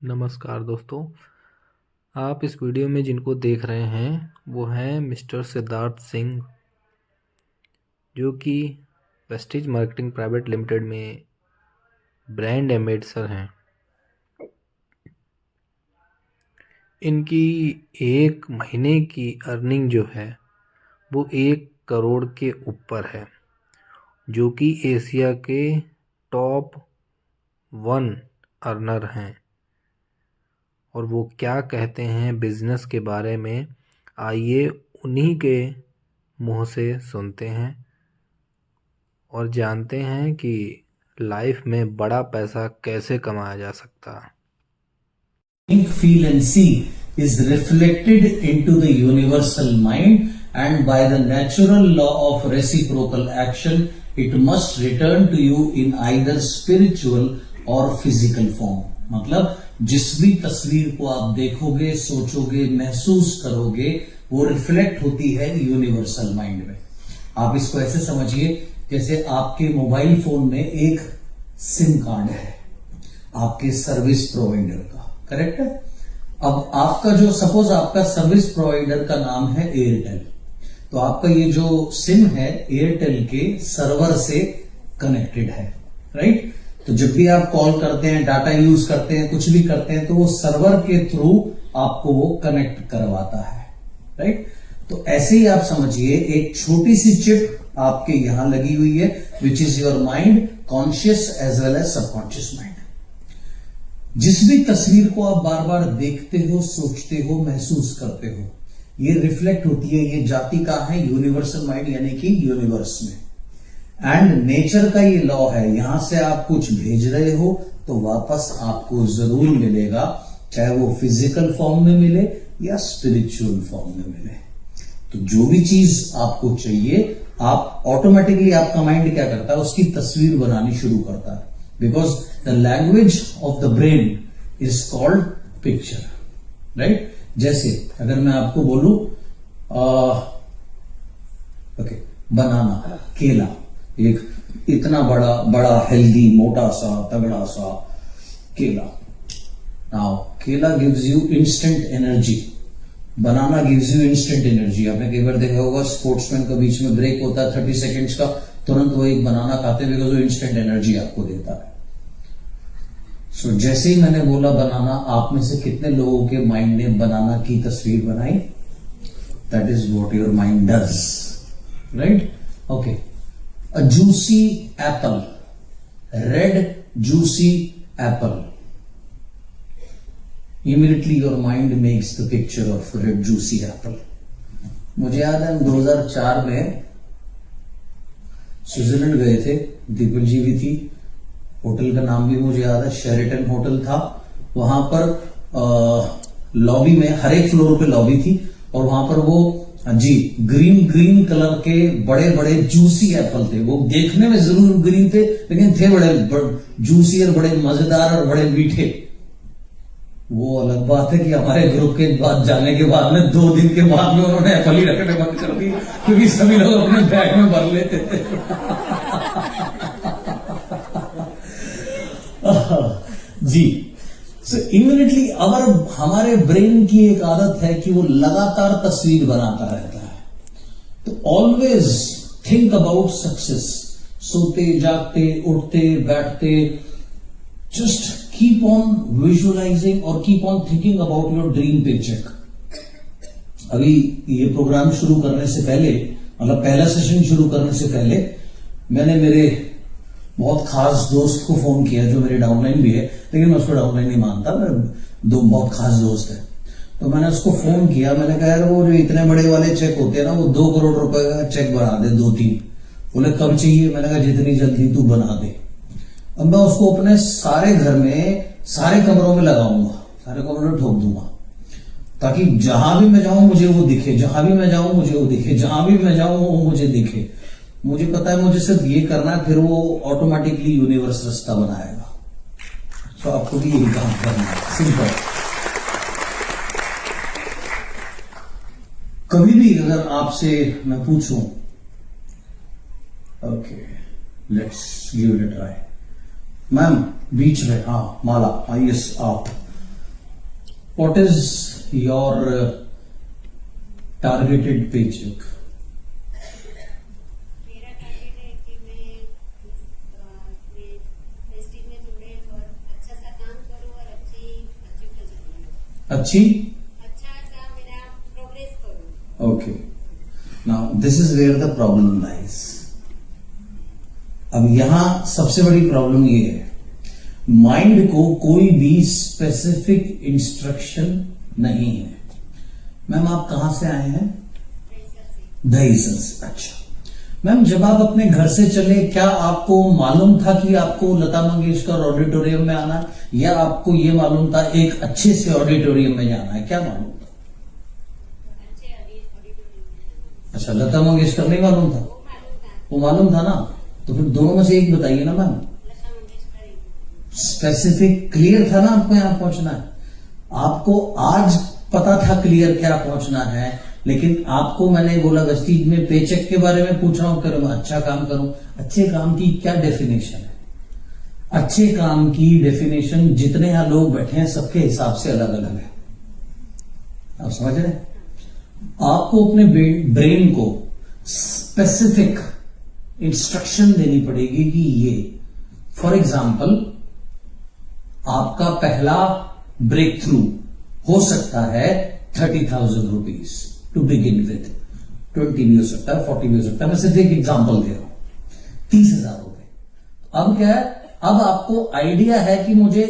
नमस्कार दोस्तों। आप इस वीडियो में जिनको देख रहे हैं वो हैं मिस्टर सिद्धार्थ सिंह, जो कि वेस्टेज मार्केटिंग प्राइवेट लिमिटेड में ब्रांड एम्बेसडर हैं। इनकी एक महीने की अर्निंग जो है वो 1 करोड़ के ऊपर है, जो कि एशिया के टॉप 1 अर्नर हैं। और वो क्या कहते हैं बिजनेस के बारे में, आइए उन्हीं के मुंह से सुनते हैं और जानते हैं कि लाइफ में बड़ा पैसा कैसे कमाया जा सकता है। Think, feel and see is reflected into the universal mind, and by the natural law of reciprocal action it must return to you in either spiritual or physical form। मतलब जिस भी तस्वीर को आप देखोगे, सोचोगे, महसूस करोगे, वो रिफ्लेक्ट होती है यूनिवर्सल माइंड में। आप इसको ऐसे समझिए जैसे आपके मोबाइल फोन में एक सिम कार्ड है आपके सर्विस प्रोवाइडर का, करेक्ट है। अब आपका जो सपोज आपका सर्विस प्रोवाइडर का नाम है एयरटेल, तो आपका ये जो सिम है एयरटेल के सर्वर से कनेक्टेड है, राइट। तो जब भी आप कॉल करते हैं, डाटा यूज करते हैं, कुछ भी करते हैं, तो वो सर्वर के थ्रू आपको वो कनेक्ट करवाता है, राइट। तो ऐसे ही आप समझिए एक छोटी सी चिप आपके यहां लगी हुई है, which is your mind, conscious as well as subconscious mind. जिस भी तस्वीर को आप बार बार देखते हो, सोचते हो, महसूस करते हो, ये रिफ्लेक्ट होती है, ये जाति का है यूनिवर्सल माइंड यानी कि यूनिवर्स में। एंड नेचर का ये लॉ है, यहां से आप कुछ भेज रहे हो तो वापस आपको जरूर मिलेगा, चाहे वो फिजिकल फॉर्म में मिले या स्पिरिचुअल फॉर्म में मिले। तो जो भी चीज आपको चाहिए, आप ऑटोमेटिकली आपका माइंड क्या करता है, उसकी तस्वीर बनानी शुरू करता है, because the language of the brain is called picture, right. जैसे अगर मैं आपको बोलूं ओके बनाना, केला, एक इतना बड़ा बड़ा हेल्दी मोटा सा तगड़ा सा केला। नाउ केला gives you instant energy, banana gives you instant energy. आपने कई बार देखा होगा स्पोर्ट्समैन का बीच में ब्रेक होता है 30 सेकेंड्स का, तुरंत वो एक बनाना खाते बिकॉज वो इंस्टेंट एनर्जी आपको देता है। सो जैसे ही मैंने बोला बनाना, आप में से कितने लोगों के माइंड ने बनाना की तस्वीर बनाई? That is what your mind does, right. Okay, a juicy apple, red juicy apple, immediately your mind makes the picture of red juicy apple। मुझे याद है 2004 में स्विट्जरलैंड गए थे, दीपक जी भी थी, होटल का नाम भी मुझे याद है, शेरेटन होटल था। वहां पर लॉबी में हर एक फ्लोर पे लॉबी थी और वहां पर वो जी ग्रीन कलर के बड़े बड़े जूसी एप्पल थे। वो देखने में जरूर ग्रीन थे लेकिन थे बड़े जूसी और बड़े मजेदार और बड़े मीठे। वो अलग बात है कि हमारे ग्रुप के बाद जाने के बाद में 2 दिन के बाद में उन्होंने एप्पल ही रखने बंद कर दी, क्योंकि सभी लोग अपने बैग में भर लेते थे। जी, सो इम्यूनिटली हमारे ब्रेन की एक आदत है कि वो लगातार तस्वीर बनाता रहता है। तो ऑलवेज थिंक अबाउट सक्सेस, सोते जागते उठते बैठते, जस्ट कीप ऑन विजुअलाइजिंग और keep on thinking about your dream paycheque. अभी ये प्रोग्राम शुरू करने से पहले, मतलब पहला सेशन शुरू करने से पहले, मैंने मेरे बहुत खास दोस्त को फोन किया जो मेरे डाउनलाइन भी है, लेकिन मैं उसको डाउनलाइन नहीं मानता, मेरे 2 बहुत खास दोस्त है। तो मैंने उसको फोन किया, मैंने कहा यार वो जो इतने बड़े वाले चेक होते हैं ना, वो 2 करोड़ रुपए का चेक बना दे, 2-3। बोले कब चाहिए? मैंने कहा जितनी जल्दी तू बना दे। अब मैं उसको अपने सारे घर में सारे कमरों में लगाऊंगा, सारे कमरों में ठोक दूंगा, ताकि जहां भी मैं जाऊं मुझे वो दिखे, जहां भी मैं जाऊं मुझे वो दिखे, जहां भी मैं जाऊं वो मुझे दिखे। मुझे पता है मुझे सिर्फ ये करना है, फिर वो ऑटोमेटिकली यूनिवर्स रास्ता बनाएगा। तो आपको भी यही काम करना है, सिंपल। कभी भी अगर आपसे मैं पूछूं, okay let's give it a try, ma'am बीच में, हाँ माला, हाँ यस आप, What is your targeted paycheck? मेरा टारगेट है कि मैं प्रेस्टीज में जुड़े और अच्छा सा काम करूं और अच्छी अचीवमेंट करूं, अच्छी अच्छा सा मेरा प्रोग्रेस करूं। Okay. Now this is where the problem lies. अब यहां सबसे बड़ी प्रॉब्लम ये है, माइंड को कोई भी स्पेसिफिक इंस्ट्रक्शन नहीं है। मैम आप कहां से आए हैं? दहीसर से। अच्छा मैम, जब आप अपने घर से चले, क्या आपको मालूम था कि आपको लता मंगेशकर ऑडिटोरियम में आना है, या आपको ये मालूम था एक अच्छे से ऑडिटोरियम में जाना है? क्या मालूम था? अच्छे ऑडिटोरियम अच्छा, लता मंगेशकर नहीं मालूम था? वो मालूम था, वो मालूम था ना, तो फिर दोनों में से एक बताइए ना मैम। लता मंगेशकर ही। स्पेसिफिक क्लियर था ना आपको यहां पहुंचना है? आपको आज पता था क्लियर क्या पहुंचना है, लेकिन आपको मैंने बोला वेस्टीज में पेचेक के बारे में पूछ रहा हूं, करूं अच्छा काम करूं। अच्छे काम की क्या डेफिनेशन है? अच्छे काम की डेफिनेशन जितने यहां लोग बैठे हैं सबके हिसाब से अलग अलग है। आप समझ रहे हैं? आपको अपने ब्रेन को स्पेसिफिक इंस्ट्रक्शन देनी पड़ेगी कि ये, फॉर एग्जाम्पल, आपका पहला ब्रेक थ्रू हो सकता है 30,000 रुपीज टू बिगिन विथ, 20 भी हो सकता है, 40 भी हो सकता है। मैं सिर्फ एक एग्जाम्पल दे रहा हूं। 30,000 रुपए। अब क्या है, अब आपको आइडिया है कि मुझे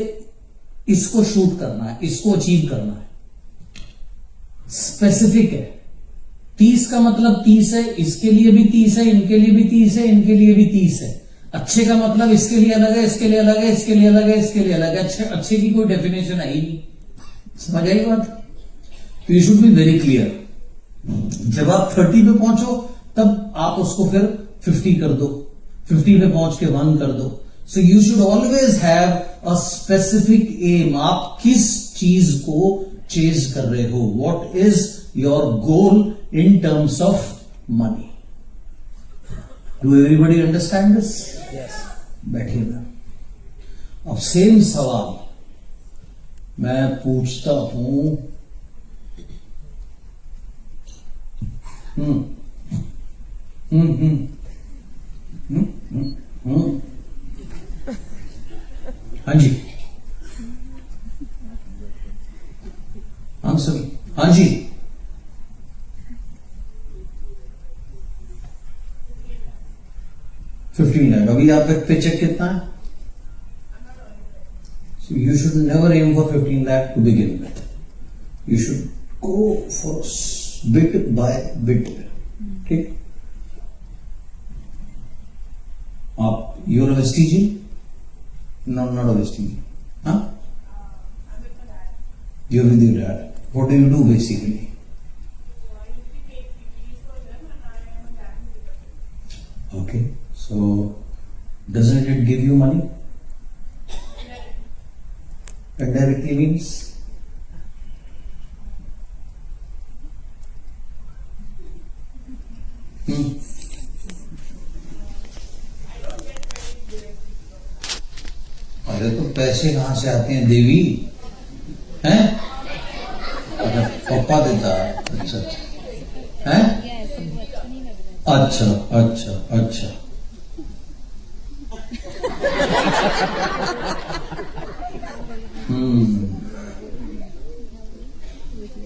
इसको शूट करना है, इसको अचीव करना है। स्पेसिफिक है। 30 का मतलब 30 है, इसके लिए भी 30 है, इनके लिए भी 30 है, इनके लिए भी 30 है। अच्छे का मतलब इसके लिए अलग है, इसके लिए अलग है, इसके लिए अलग है, इसके लिए अलग है। अच्छे की कोई डेफिनेशन है ही नहीं। समझ आई बात? तो you should be very clear. जब आप 30 पे पहुंचो तब आप उसको फिर 50 कर दो, 50 पे पहुंच के 1 कर दो। So you should always have a specific aim. आप किस चीज को चेज कर रहे हो? What is your goal in terms of money? Do everybody understand this? Yes. बैठिएगा। अब सेम सवाल मैं पूछता हूं। हम्म हम्म हम्म हम्म हम्म हाँ जी, आंसर। हाँ जी, 15 लाख। अभी आपका पेचेक कितना है? So you should never aim for 15 lakh to begin with. You should go for bit by bit. ठीक? आप you're a vestige? No, not a vestige. Huh? You're with your dad. What do you do basically? Okay. So, doesn't it give you money? Indirectly means? अरे तो पैसे कहां से आते हैं देवी? हैं? अच्छा, पापा देता है। अच्छा अच्छा। हैं? अच्छा अच्छा अच्छा।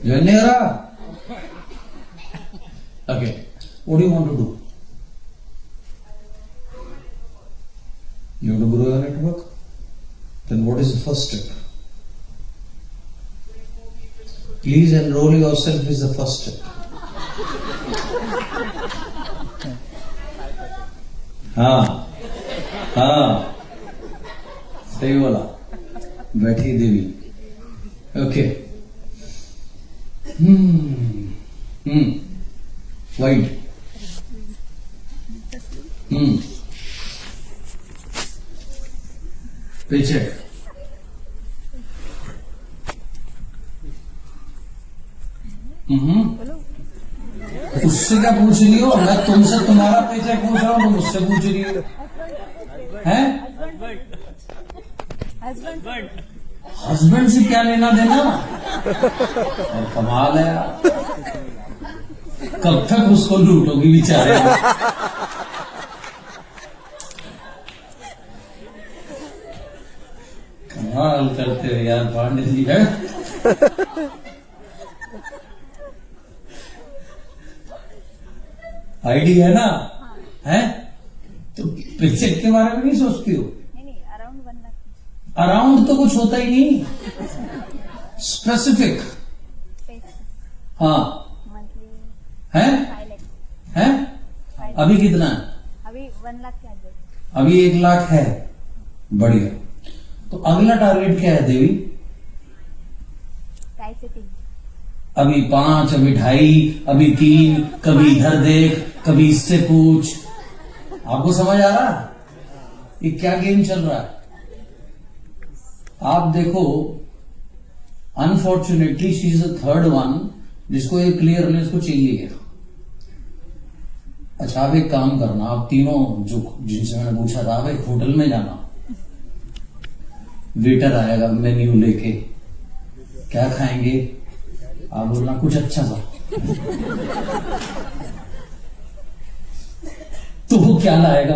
Janera. Okay. What do you want to do? You want to grow your network? Then what is the first step? Please enroll yourself is the first step. हाँ हाँ, सही बोला। बैठी देवी। ओके। वाइट। पेचेक। उससे क्या पूछ रही हो? मैं तुमसे तुम्हारा पेचेक पूछ रहा हूँ, तुम मुझसे पूछ रही हो? हैं? हस्बैंड से क्या लेना देना? और कमाल है यार, कब तक उसको लूटोगी बेचारे। कमाल करते हो यार पांडे जी है। आईडी है ना, है तो पेचेक के बारे में नहीं सोचती हो? नहीं, अराउंड 1 लाख अराउंड तो कुछ होता ही नहीं, स्पेसिफिक। हाँ मंथली है 5 लाख। है। अभी कितना है? अभी 1 लाख के आगे। अभी 1 लाख है, बढ़िया। तो अगला टारगेट क्या है देवी? 2.5 से 3। अभी 5, अभी 2.5, अभी 3, कभी इधर देख, कभी इससे पूछ। आपको समझ आ रहा ये क्या गेम चल रहा है? आप देखो, unfortunately she is the third one जिसको ये क्लियरनेस को चाहिए। अच्छा आप एक काम करना, आप तीनों जो जिनसे मैंने पूछा था, आप एक होटल में जाना, वेटर आएगा मेन्यू लेके, क्या खाएंगे? आप बोलना कुछ अच्छा सा। तो वो क्या लाएगा?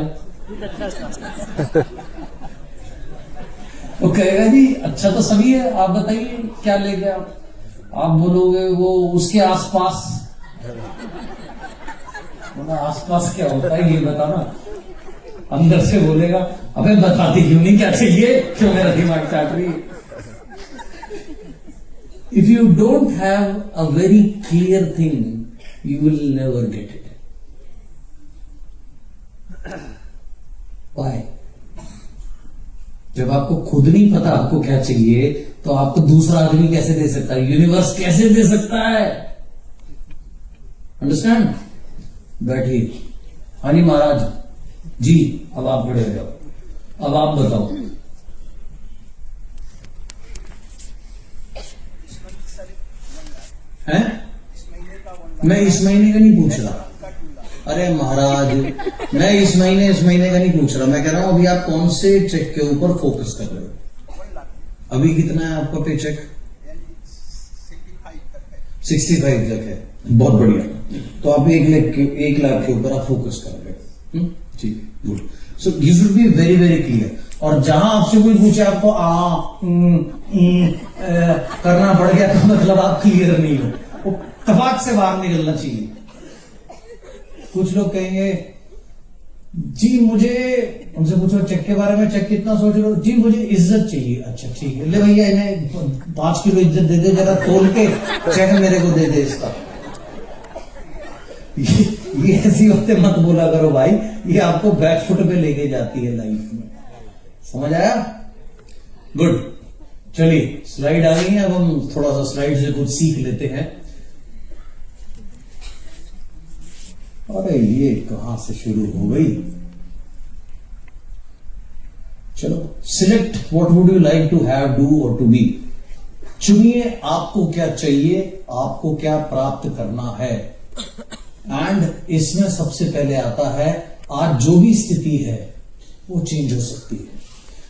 वो कहेगा जी अच्छा तो सभी है, आप बताइए क्या लेंगे आप बोलोगे वो उसके आसपास। बोला आसपास क्या होता है ये बताना। अंदर से बोलेगा अबे बताती क्यों नहीं, क्या चाहिए, क्यों मेरा दिमाग चाट रही है। If you don't have a very clear thing, you will never get it. Why? जब आपको खुद नहीं पता आपको क्या चाहिए, तो आपको दूसरा आदमी कैसे दे सकता है, यूनिवर्स कैसे दे सकता है? अंडरस्टैंड? बैठिए। हाँ जी महाराज जी, अब आप खड़े हो जाओ, अब आप बताओ। हैं? मैं इस महीने का नहीं पूछ रहा। अरे महाराज, मैं इस महीने का नहीं पूछ रहा। मैं कह रहा हूं अभी आप कौन से चेक के ऊपर फोकस कर रहे हो? अभी कितना है आपका पे चेक? 65 तक है, बहुत बढ़िया। तो आप 1 लाख के ऊपर आप फोकस कर रहे हो। ठीक, good. So you should be very very clear. और जहां आपसे कोई पूछे आपको करना पड़ गया, तो मतलब आप क्लियर नहीं हो, वो तफाक से बाहर निकलना चाहिए। कुछ लोग कहेंगे जी मुझे, उनसे पूछो चेक के बारे में, चेक कितना सोच रहे हो? जी मुझे इज्जत चाहिए। अच्छा ठीक है, ले भैया इन्हें 5 किलो इज्जत दे दे, जरा तोल के चेक मेरे को दे दे इसका। ये ऐसी बातें मत बोला करो भाई, ये आपको बैकफुट पे लेके जाती है लाइफ में। समझ आया? गुड। चलिए स्लाइड आ गई है, अब हम थोड़ा सा स्लाइड से कुछ सीख लेते हैं। अरे ये कहां से शुरू हो गई? चलो, select what would you like to have, do और टू बी। चुनिए आपको क्या चाहिए, आपको क्या प्राप्त करना है। एंड इसमें सबसे पहले आता है, आज जो भी स्थिति है वो चेंज हो सकती है।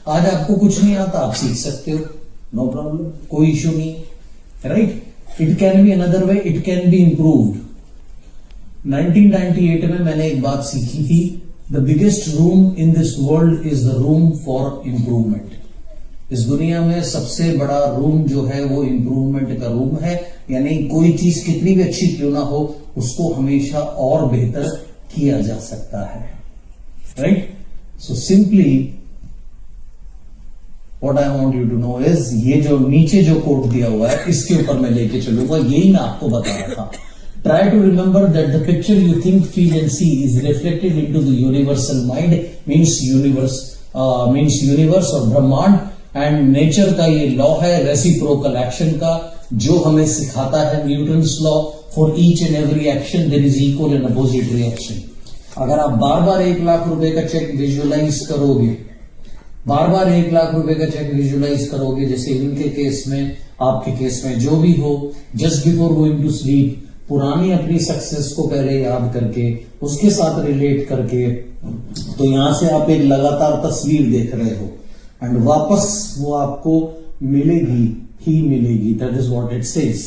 आज आपको कुछ नहीं आता, आप सीख सकते हो, नो प्रॉब्लम, कोई इश्यू नहीं, right? It can be another way, it can be improved. 1998 में मैंने एक बात सीखी थी, the biggest room in this world is the room for improvement. इस दुनिया में सबसे बड़ा रूम जो है वो इंप्रूवमेंट का रूम है, यानी कोई चीज कितनी भी अच्छी क्यों ना हो, उसको हमेशा और बेहतर किया जा सकता है, right? So simply what I want you to know is, ये जो नीचे जो कोट दिया हुआ है इसके ऊपर मैं लेके चलूंगा, यही मैं आपको बता रहा था। Try to remember that the picture you think, feel and see is reflected into the universal mind, means universe और ब्रह्मांड। एंड नेचर का ये लॉ है रेसिप्रोकल एक्शन का, जो हमें सिखाता है Newton's law, for each and every action there is equal and opposite reaction. अगर आप बार बार 1 लाख रुपए का चेक विजुअलाइज करोगे, बार बार 1 लाख रुपए का चेक विजुअलाइज करोगे, जैसे इनके केस में, आपके केस में जो भी हो, just before going to sleep, पुरानी अपनी सक्सेस को पहले याद करके उसके साथ रिलेट करके, तो यहां से आप एक लगातार तस्वीर देख रहे हो एंड वापस वो आपको मिलेगी ही मिलेगी. That is what it says.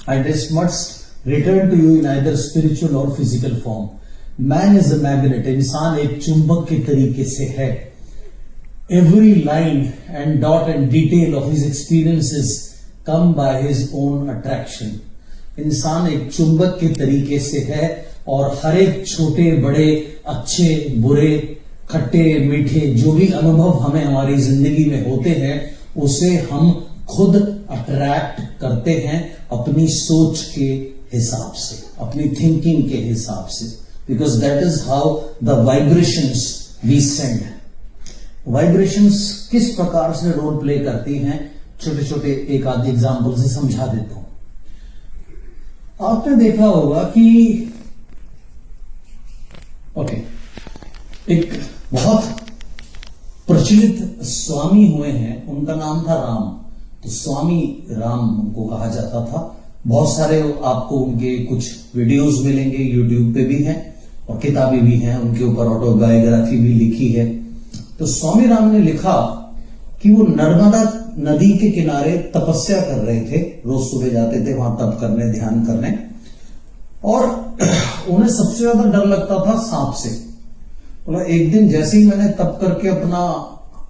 And this must return to you in either spiritual or physical form. Man is a magnet. इंसान एक चुंबक के तरीके से है. Every line and dot and detail of his experiences come by his own attraction. इंसान एक चुंबक के तरीके से है और हर एक छोटे बड़े अच्छे बुरे खट्टे मीठे जो भी अनुभव हमें हमारी जिंदगी में होते हैं उसे हम खुद अट्रैक्ट करते हैं अपनी सोच के हिसाब से, अपनी थिंकिंग के हिसाब से. Because that is how the vibrations we send. Vibrations किस प्रकार से रोल प्ले करती हैं, छोटे छोटे एक आध एग्जाम्पल से समझा देता हूं. आपने देखा होगा कि एक बहुत प्रचलित स्वामी हुए हैं, उनका नाम था राम. तो स्वामी राम उनको कहा जाता था. बहुत सारे आपको उनके कुछ वीडियोस मिलेंगे, यूट्यूब पे भी हैं और किताबें भी हैं, उनके ऊपर ऑटोबायोग्राफी भी लिखी है. तो स्वामी राम ने लिखा कि वो नर्मदा नदी के किनारे तपस्या कर रहे थे. रोज सुबह जाते थे वहां तप करने, ध्यान करने. और उन्हें सबसे ज्यादा डर लगता था सांप से. बोला एक दिन जैसे ही मैंने तप करके अपना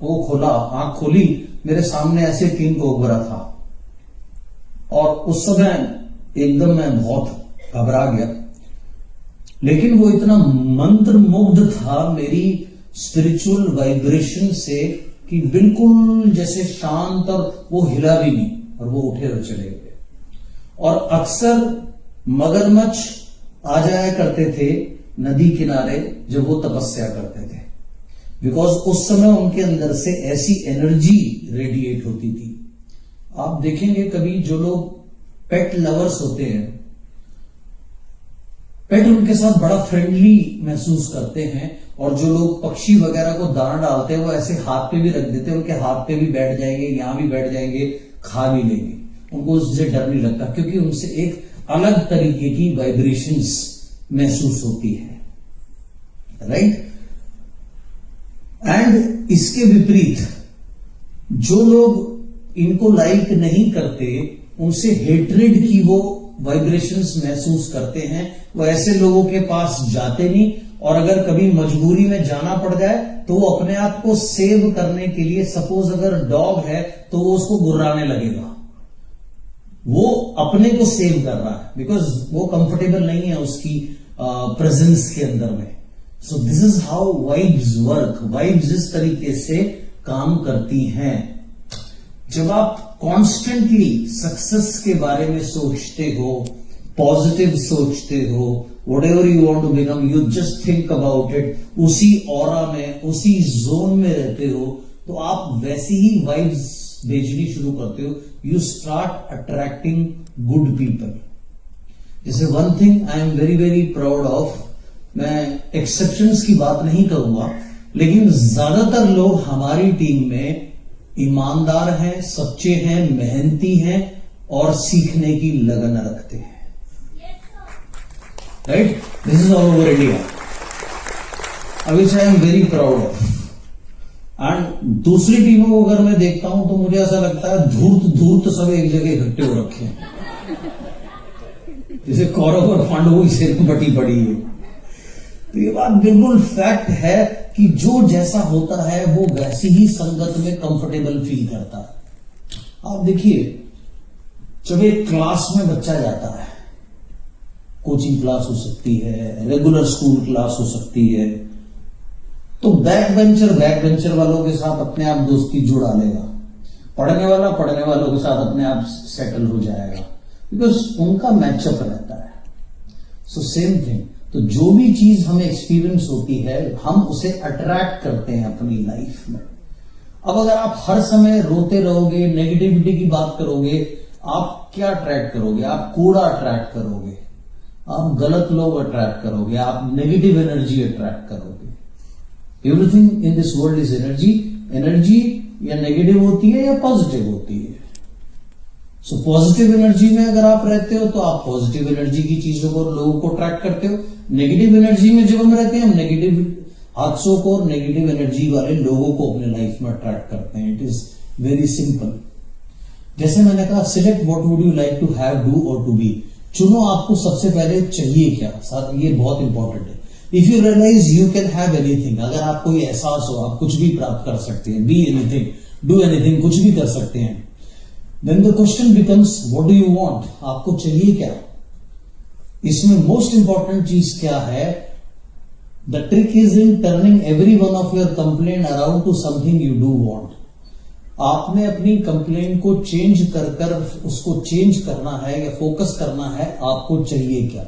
वो खोला, आंख खोली, मेरे सामने ऐसे किंग कोबरा था. और उस समय एकदम मैं बहुत घबरा गया. लेकिन वो इतना मंत्र मुग्ध था मेरी स्पिरिचुअल वाइब्रेशन से कि बिल्कुल जैसे शांत, और वो हिला भी नहीं और वो उठे और चले गए. और अक्सर मगरमच्छ आ जाया करते थे नदी किनारे जब वो तपस्या करते थे. बिकॉज उस समय उनके अंदर से ऐसी एनर्जी रेडिएट होती थी. आप देखेंगे कभी जो लोग पेट लवर्स होते हैं, पेट उनके साथ बड़ा फ्रेंडली महसूस करते हैं. और जो लोग पक्षी वगैरह को दाना डालते हैं वो ऐसे हाथ पे भी रख देते हैं, उनके हाथ पे भी बैठ जाएंगे, यहां भी बैठ जाएंगे, खा भी लेंगे. उनको उससे डर नहीं लगता क्योंकि उनसे एक अलग तरीके की वाइब्रेशंस महसूस होती है. राइट. एंड इसके विपरीत जो लोग इनको लाइक नहीं करते, उनसे हेट्रेड की वो वाइब्रेशंस महसूस करते हैं, वो ऐसे लोगों के पास जाते नहीं. और अगर कभी मजबूरी में जाना पड़ जाए तो वो अपने आप को सेव करने के लिए, सपोज अगर डॉग है तो वो उसको गुर्राने लगेगा. वो अपने को सेव कर रहा है बिकॉज वो कंफर्टेबल नहीं है उसकी प्रेजेंस के अंदर में. So this is how vibes work. Vibes इस तरीके से काम करती हैं. जब आप कॉन्स्टेंटली सक्सेस के बारे में सोचते हो, पॉजिटिव सोचते हो, whatever you want to become, you just think about it, उसी ऑरा में, उसी जोन में रहते हो, तो आप वैसी ही वाइब्स भेजनी शुरू करते हो. You start attracting good people. जैसे one thing I am very very proud of, मैं एक्सेप्शंस की बात नहीं करूंगा, लेकिन ज्यादातर लोग हमारी टीम में ईमानदार हैं, सच्चे हैं, मेहनती हैं और सीखने की लगन रखते हैं. Right. This is all over India, which I am very proud of. And दूसरी टीमों को अगर मैं देखता हूं तो मुझे ऐसा लगता है धूर्त धूर्त सब एक जगह इकट्ठे हो रखे हैं, जैसे कौरव और पांडवों की सेना बटी पड़ी है. तो ये बात बिल्कुल फैक्ट है कि जो जैसा होता है वो वैसी ही संगत में कंफर्टेबल फील करता है. आप देखिए, जब एक क्लास में बच्चा जाता है, कोचिंग क्लास हो सकती है, रेगुलर स्कूल क्लास हो सकती है, तो बैक बेंचर वालों के साथ अपने आप दोस्ती जुड़ा लेगा. पढ़ने वालों के साथ अपने आप सेटल हो जाएगा, बिकॉज उनका मैचअप रहता है. So same thing. तो जो भी चीज हमें एक्सपीरियंस होती है हम उसे अट्रैक्ट करते हैं अपनी लाइफ में. अब अगर आप हर समय रोते रहोगे, नेगेटिविटी की बात करोगे, आप क्या अट्रैक्ट करोगे? आप कूड़ा अट्रैक्ट करोगे, आप गलत लोग अट्रैक्ट करोगे, आप नेगेटिव एनर्जी अट्रैक्ट करोगे. Everything in this world is energy. Energy या नेगेटिव होती है या पॉजिटिव होती है. सो पॉजिटिव एनर्जी में अगर आप रहते हो तो आप पॉजिटिव एनर्जी की चीजों को, लोगों को अट्रैक्ट करते हो. नेगेटिव एनर्जी में जब हम रहते हैं, हम नेगेटिव हादसों को और नेगेटिव एनर्जी वाले लोगों को अपने लाइफ में अट्रैक्ट करते हैं. It is very simple. जैसे मैंने कहा select what would you like to have, do और टू बी। चुनो आपको सबसे पहले चाहिए क्या, साथ ये बहुत इंपॉर्टेंट है। If you realise you can have anything, अगर आपको ये एहसास हो आप कुछ भी प्राप्त कर सकते हैं, बी एनीथिंग, डू एनीथिंग, कुछ भी कर सकते हैं, then the question becomes what do you want, आपको चाहिए क्या। इसमें मोस्ट इंपॉर्टेंट चीज क्या है, the trick is in turning every one of your complaint around to something you do want. आपने अपनी कंप्लेंट को चेंज कर उसको चेंज करना है या फोकस करना है, आपको चाहिए क्या।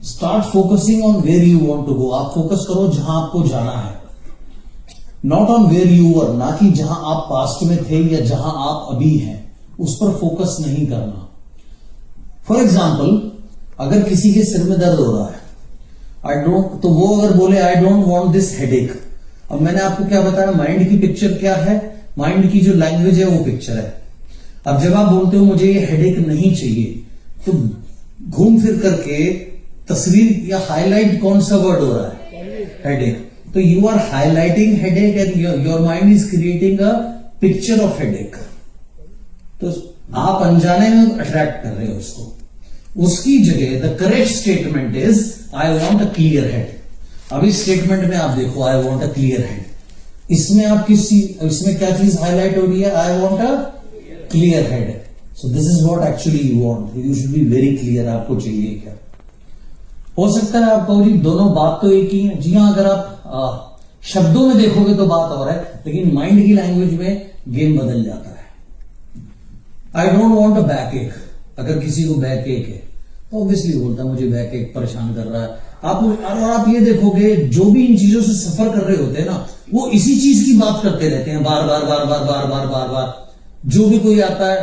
Start focusing on where you want to go, आप फोकस करो जहां आपको जाना है, not on where you were, ना कि जहां आप पास्ट में थे या जहां आप अभी हैं, उस पर फोकस नहीं करना। फॉर एग्जाम्पल, अगर किसी के सिर में दर्द हो रहा है, तो वो अगर बोले आई डोंट वांट दिस हेडेक, अब मैंने आपको क्या बताया, माइंड की पिक्चर क्या है, माइंड की जो लैंग्वेज है वो पिक्चर है। अब जब आप बोलते हो मुझे ये हेडेक नहीं चाहिए, तो घूम फिर करके तस्वीर या हाईलाइट कौन सा वर्ड हो रहा है, हेडेक। तो you are highlighting headache and your mind is creating a picture of headache. तो आप अनजाने में अट्रैक्ट कर रहे हो उसको। उसकी जगह the correct statement is I want a clear head. अब इस स्टेटमेंट में आप देखो I want a clear head, इसमें आप इसमें क्या चीज हाईलाइट हो रही है, I want a clear head. So this is what actually you want, you should be very clear, आपको चाहिए क्या। हो सकता है आप कहो जी दोनों बात तो एक ही है, जी हाँ, अगर आप शब्दों में देखोगे तो बात और है, लेकिन माइंड की लैंग्वेज में गेम बदल जाता है। I don't want a back एक, अगर किसी को बैक एक है तो ऑब्वियसली बोलता है मुझे बैक एक परेशान कर रहा है। आप ये देखोगे जो भी इन चीजों से सफर कर रहे होते हैं ना, वो इसी चीज की बात करते रहते हैं बार बार बार बार बार बार बार बार। जो भी कोई आता है,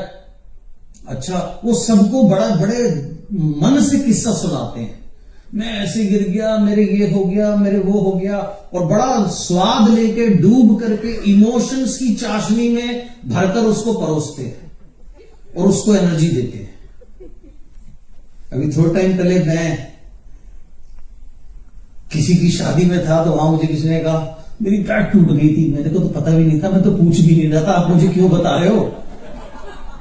अच्छा, वो सबको बड़े मन से किस्सा सुनाते हैं, मैं ऐसे गिर गया, मेरे ये हो गया, मेरे वो हो गया, और बड़ा स्वाद लेके डूब करके इमोशंस की चाशनी में भरकर उसको परोसते हैं और उसको एनर्जी देते हैं। अभी थोड़ा टाइम पहले मैं किसी की शादी में था, तो वहां मुझे किसी ने कहा मेरी पैट टूट गई थी, मेरे को तो पता भी नहीं था, मैं तो पूछ भी नहीं रहा था, आप मुझे क्यों बता रहे हो।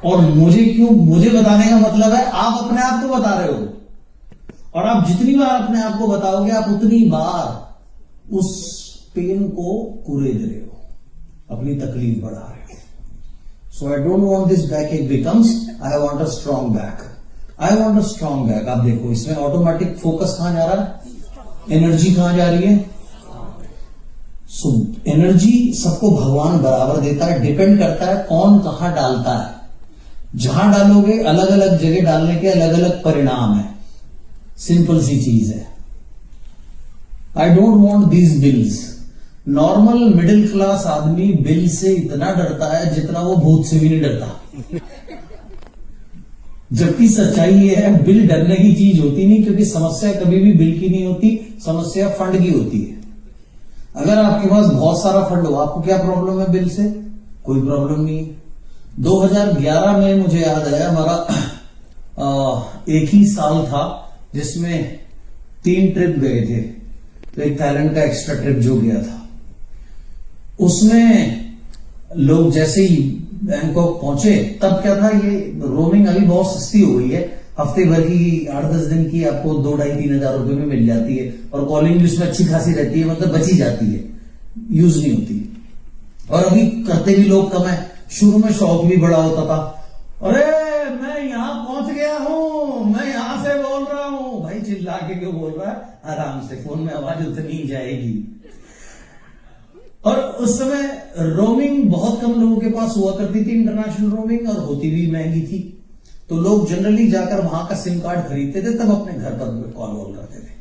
और मुझे बताने का मतलब है आप अपने आप को बता रहे हो, और आप जितनी बार अपने आप को बताओगे आप उतनी बार उस पेन को कुरेद रहे हो, अपनी तकलीफ बढ़ा रहे हो। So I don't want this backache becomes I want a strong back, I want a strong back. आप देखो इसमें ऑटोमेटिक फोकस कहां जा रहा है, एनर्जी कहां जा रही है। सो एनर्जी सबको भगवान बराबर देता है, डिपेंड करता है कौन कहां डालता है। जहां डालोगे अलग अलग जगह डालने के अलग अलग परिणाम है, सिंपल सी चीज है। I don't want these bills. Normal middle class आदमी बिल से इतना डरता है जितना वो भूत से भी नहीं डरता। जबकि सच्चाई ये है बिल डरने की चीज होती नहीं, क्योंकि समस्या कभी भी बिल की नहीं होती, समस्या फंड की होती है। अगर आपके पास बहुत सारा फंड हो, आपको क्या प्रॉब्लम है बिल से, कोई प्रॉब्लम नहीं है। 2011 में मुझे याद आया हमारा एक ही साल था जिसमें 3 ट्रिप गए थे, तो एक थाईलैंड का एक्स्ट्रा ट्रिप जो गया था, उसमें लोग जैसे ही बैंकॉक पहुंचे, तब क्या था, ये रोमिंग अभी बहुत सस्ती हो गई है, हफ्ते भर की 8-10 दिन की आपको 2-2,5-3 हजार रुपए में मिल जाती है, और कॉलिंग भी उसमें अच्छी खासी रहती है, मतलब बची जाती है, यूज नहीं होती। और अभी करते भी लोग कम है। शुरू में शौक भी बड़ा होता था, अरे मैं यहां पहुंच गया हूं, मैं यहां से बोल रहा हूं। भाई चिल्ला के क्यों बोल रहा है, आराम से, फोन में आवाज उतनी ही जाएगी। और उस समय रोमिंग बहुत कम लोगों के पास हुआ करती थी, इंटरनेशनल रोमिंग, और होती भी महंगी थी। तो लोग जनरली जाकर वहां का सिम कार्ड खरीदते थे, तब अपने घर पर कॉल वॉल करते थे।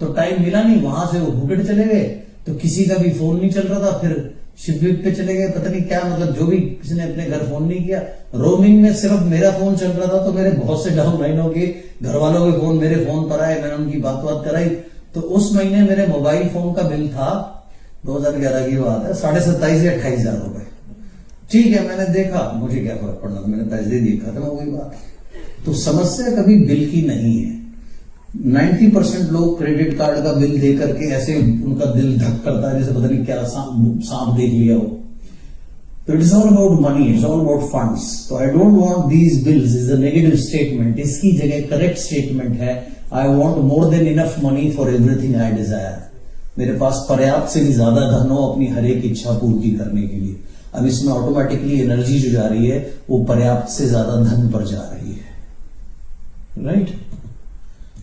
तो टाइम मिला नहीं, वहां से वो भूकट चले गए, तो किसी का भी फोन नहीं चल रहा था, फिर शिपविप पे चले गए, पता नहीं क्या, मतलब जो भी, किसी ने अपने घर फोन नहीं किया। रोमिंग में सिर्फ मेरा फोन चल रहा था, तो मेरे बहुत से डाउन लाइनों के घर वालों के फोन मेरे फोन पर आए, मैंने उनकी बात कराई। तो उस महीने मेरे मोबाइल फोन का बिल था, 2011 की बात है, 27,500 या 28,000 रुपए। ठीक है, मैंने देखा, मुझे क्या फर्क पड़ना, मैंने पैसे दिए, खत्म हो गई बात। तो समस्या कभी बिल की नहीं है। 90% लोग क्रेडिट कार्ड का बिल दे करके ऐसे उनका दिल धक करता है जैसे पता नहीं क्या सांप देख लिया हो। तो it is all about money, it's all about funds. तो I don't want these bills is a negative statement. इसकी जगह करेक्ट स्टेटमेंट है, I want more than enough money for everything I desire. मेरे पास पर्याप्त से भी ज्यादा धन हो अपनी हर एक इच्छा पूर्ति करने के लिए. अब इसमें ऑटोमेटिकली एनर्जी जो जा रही है वो पर्याप्त से ज्यादा धन पर जा रही है. Right.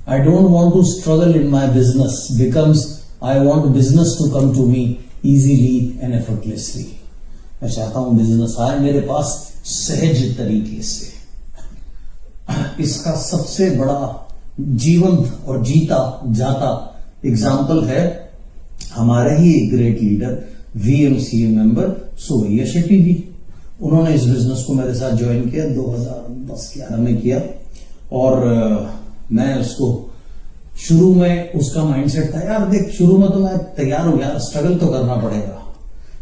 I don't want to struggle in my business becomes I want business to come to me easily and effortlessly. मैं चाहता हूं बिजनेस आए मेरे पास सहज तरीके से. इसका सबसे बड़ा जीवंत और जीता जाता एग्जाम्पल है हमारे ही एक great leader VMCA member Suvaiya Shetty ji. उन्होंने इस बिजनेस को मेरे साथ ज्वाइन किया 2010-11 में किया. और मैं उसको शुरू में उसका माइंडसेट था, यार देख शुरू में तो मैं तैयार हूं यार, स्ट्रगल तो करना पड़ेगा.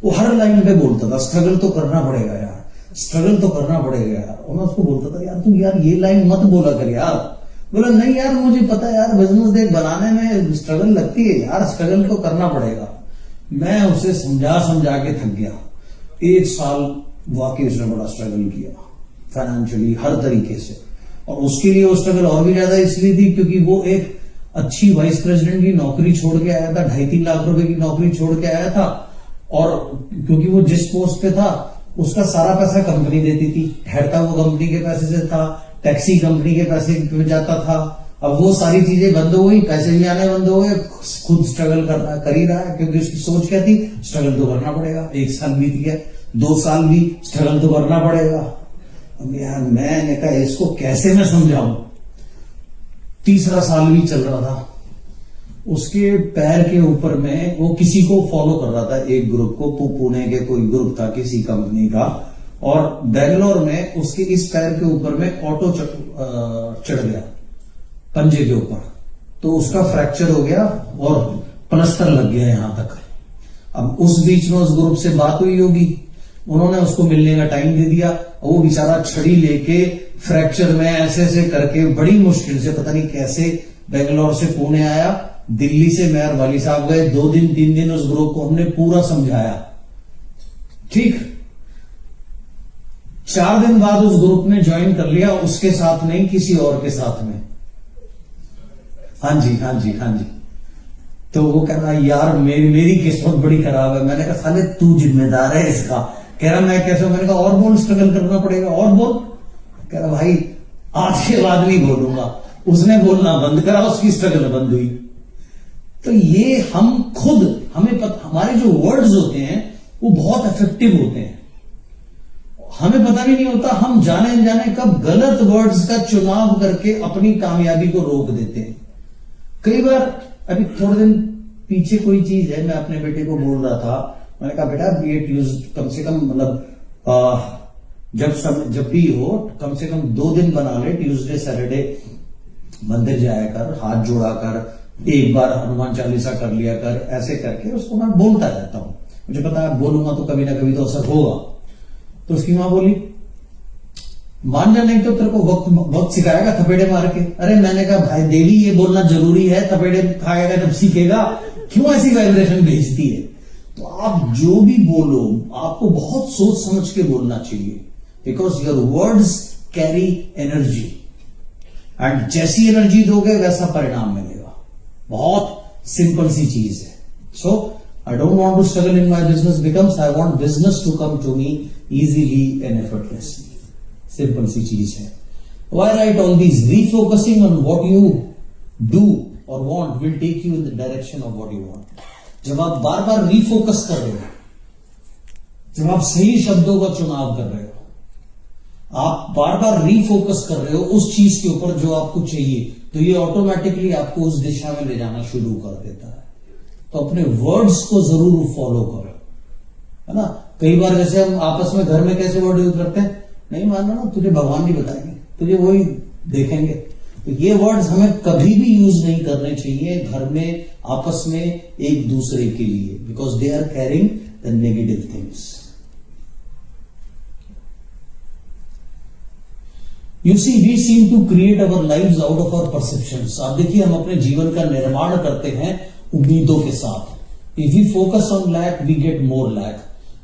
वो हर लाइन पे बोलता था स्ट्रगल तो करना पड़ेगा यार, स्ट्रगल तो करना पड़ेगा यार. और मैं उसको बोलता था यार तू यार ये लाइन मत बोला कर यार. बोला नहीं यार मुझे पता है यार बिजनेस देख बनाने में स्ट्रगल लगती है यार, स्ट्रगल तो करना पड़ेगा. मैं उसे समझा के थक गया. 1 साल वाकई उसने बड़ा स्ट्रगल किया फाइनेंशियली हर तरीके से. और उसके लिए वो स्ट्रगल और भी ज्यादा इसलिए थी क्योंकि वो एक अच्छी वाइस प्रेसिडेंट की नौकरी छोड़ के आया था, 2.5-3 लाख रुपए की नौकरी छोड़ के आया था. और क्योंकि वो जिस पोस्ट पे था उसका सारा पैसा कंपनी देती थी, ठहरता वो कंपनी के पैसे से था, टैक्सी कंपनी के पैसे पे जाता था. अब वो सारी चीजें बंद हो गई, पैसे भी आने बंद हो गए, खुद स्ट्रगल कर ही रहा है क्योंकि उसकी सोच क्या थी, स्ट्रगल तो करना पड़ेगा. 1 साल बीत गया, 2 साल भी स्ट्रगल तो करना पड़ेगा. अब यार मैंने कहा इसको कैसे मैं समझाऊं. 3रा साल भी चल रहा था. उसके पैर के ऊपर में वो किसी को फॉलो कर रहा था, एक ग्रुप को, पुणे के कोई ग्रुप था किसी कंपनी का. और बेंगलोर में उसके इस पैर के ऊपर में ऑटो चढ़ गया पंजे के ऊपर. तो उसका फ्रैक्चर हो गया और प्लास्टर लग गया यहां तक. अब उस बीच में उस ग्रुप से बात हुई होगी, उन्होंने उसको मिलने का टाइम दे दिया. वो बेचारा छड़ी लेके फ्रैक्चर में ऐसे ऐसे करके बड़ी मुश्किल से पता नहीं कैसे बेंगलोर से पुणे आया. दिल्ली से मेयर वाली साहब गए, 2 दिन 3 दिन उस ग्रुप को हमने पूरा समझाया. ठीक 4 दिन बाद उस ग्रुप ने ज्वाइन कर लिया, उसके साथ नहीं किसी और के साथ में. हाँ जी. तो वो कह रहा यार मेरी किस्मत बड़ी खराब है. मैंने कहा साले तू जिम्मेदार है इसका. कह रहा मैं कैसे. मैंने कहा और बोल, स्ट्रगल करना पड़ेगा और बोल. कह रहा भाई आज के बाद नहीं बोलूंगा. उसने बोलना बंद करा, उसकी स्ट्रगल बंद हुई. तो ये हम खुद हमारे जो वर्ड्स होते हैं वो बहुत इफेक्टिव होते हैं. हमें पता भी नहीं होता हम जाने अनजाने कब गलत वर्ड्स का चुनाव करके अपनी कामयाबी को रोक देते हैं. कई बार अभी थोड़े दिन पीछे कोई चीज है, मैं अपने बेटे को बोल रहा था. मैंने कहा बेटा बी एट यूज कम से कम मतलब जब भी हो कम से कम 2 दिन बना ले. ट्यूसडे सैटरडे मंदिर जाया कर, हाथ जोड़ा कर, एक बार हनुमान चालीसा कर लिया कर. ऐसे करके उसको मैं बोलता रहता हूं. मुझे पता है बोलूंगा तो कभी ना कभी तो असर होगा. तो उसकी मां बोली मान जा, नहीं तो तेरे को वक्त सिखाएगा थपेड़े मार के. अरे मैंने कहा भाई देवी ये बोलना जरूरी है, थपेड़े खाएगा जब सीखेगा, क्यों ऐसी वाइब्रेशन भेजती है. तो आप जो भी बोलो आपको बहुत सोच समझ के बोलना चाहिए, because your words carry energy. And जैसी एनर्जी दोगे वैसा परिणाम मिलेगा. बहुत सिंपल सी चीज है. So I don't want to struggle in my business becomes I want business to come to me easily and effortlessly. Simple सी चीज है. Why write all these? Refocusing on what you do or want will take you in the direction of what you want. जब आप बार बार refocus कर रहे हो, जब आप सही शब्दों का चुनाव कर रहे हो, आप बार बार रीफोकस कर रहे हो उस चीज के ऊपर जो आपको चाहिए, तो ये ऑटोमेटिकली आपको उस दिशा में ले जाना शुरू कर देता है. तो अपने वर्ड्स को जरूर फॉलो करो, है ना. कई बार जैसे हम आपस में घर में कैसे वर्ड यूज करते हैं, नहीं मानना ना तुझे भगवान नहीं बताएंगे, तुझे वही देखेंगे. तो ये वर्ड्स हमें कभी भी यूज नहीं करने चाहिए घर में आपस में एक दूसरे के लिए, because they are carrying the negative things. You see we seem to create our lives out of our perceptions. आप देखिए हम अपने जीवन का निर्माण करते हैं उम्मीदों के साथ. If we focus on lack we get more lack.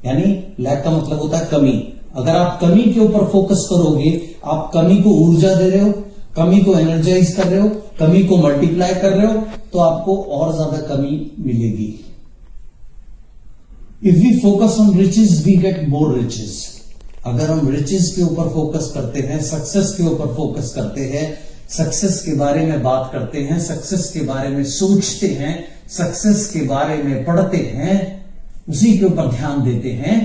यानी लैक का मतलब होता है कमी। अगर आप कमी के ऊपर फोकस करोगे, आप कमी को ऊर्जा दे रहे हो, कमी को एनर्जाइज कर रहे हो, कमी को मल्टीप्लाई कर रहे हो, तो आपको और ज्यादा कमी मिलेगी। If we focus on riches we get more riches. अगर हम रिचेस के ऊपर फोकस करते हैं, सक्सेस के ऊपर फोकस करते हैं, सक्सेस के बारे में बात करते हैं, सक्सेस के बारे में सोचते हैं, सक्सेस के बारे में पढ़ते हैं, उसी के ऊपर ध्यान देते हैं,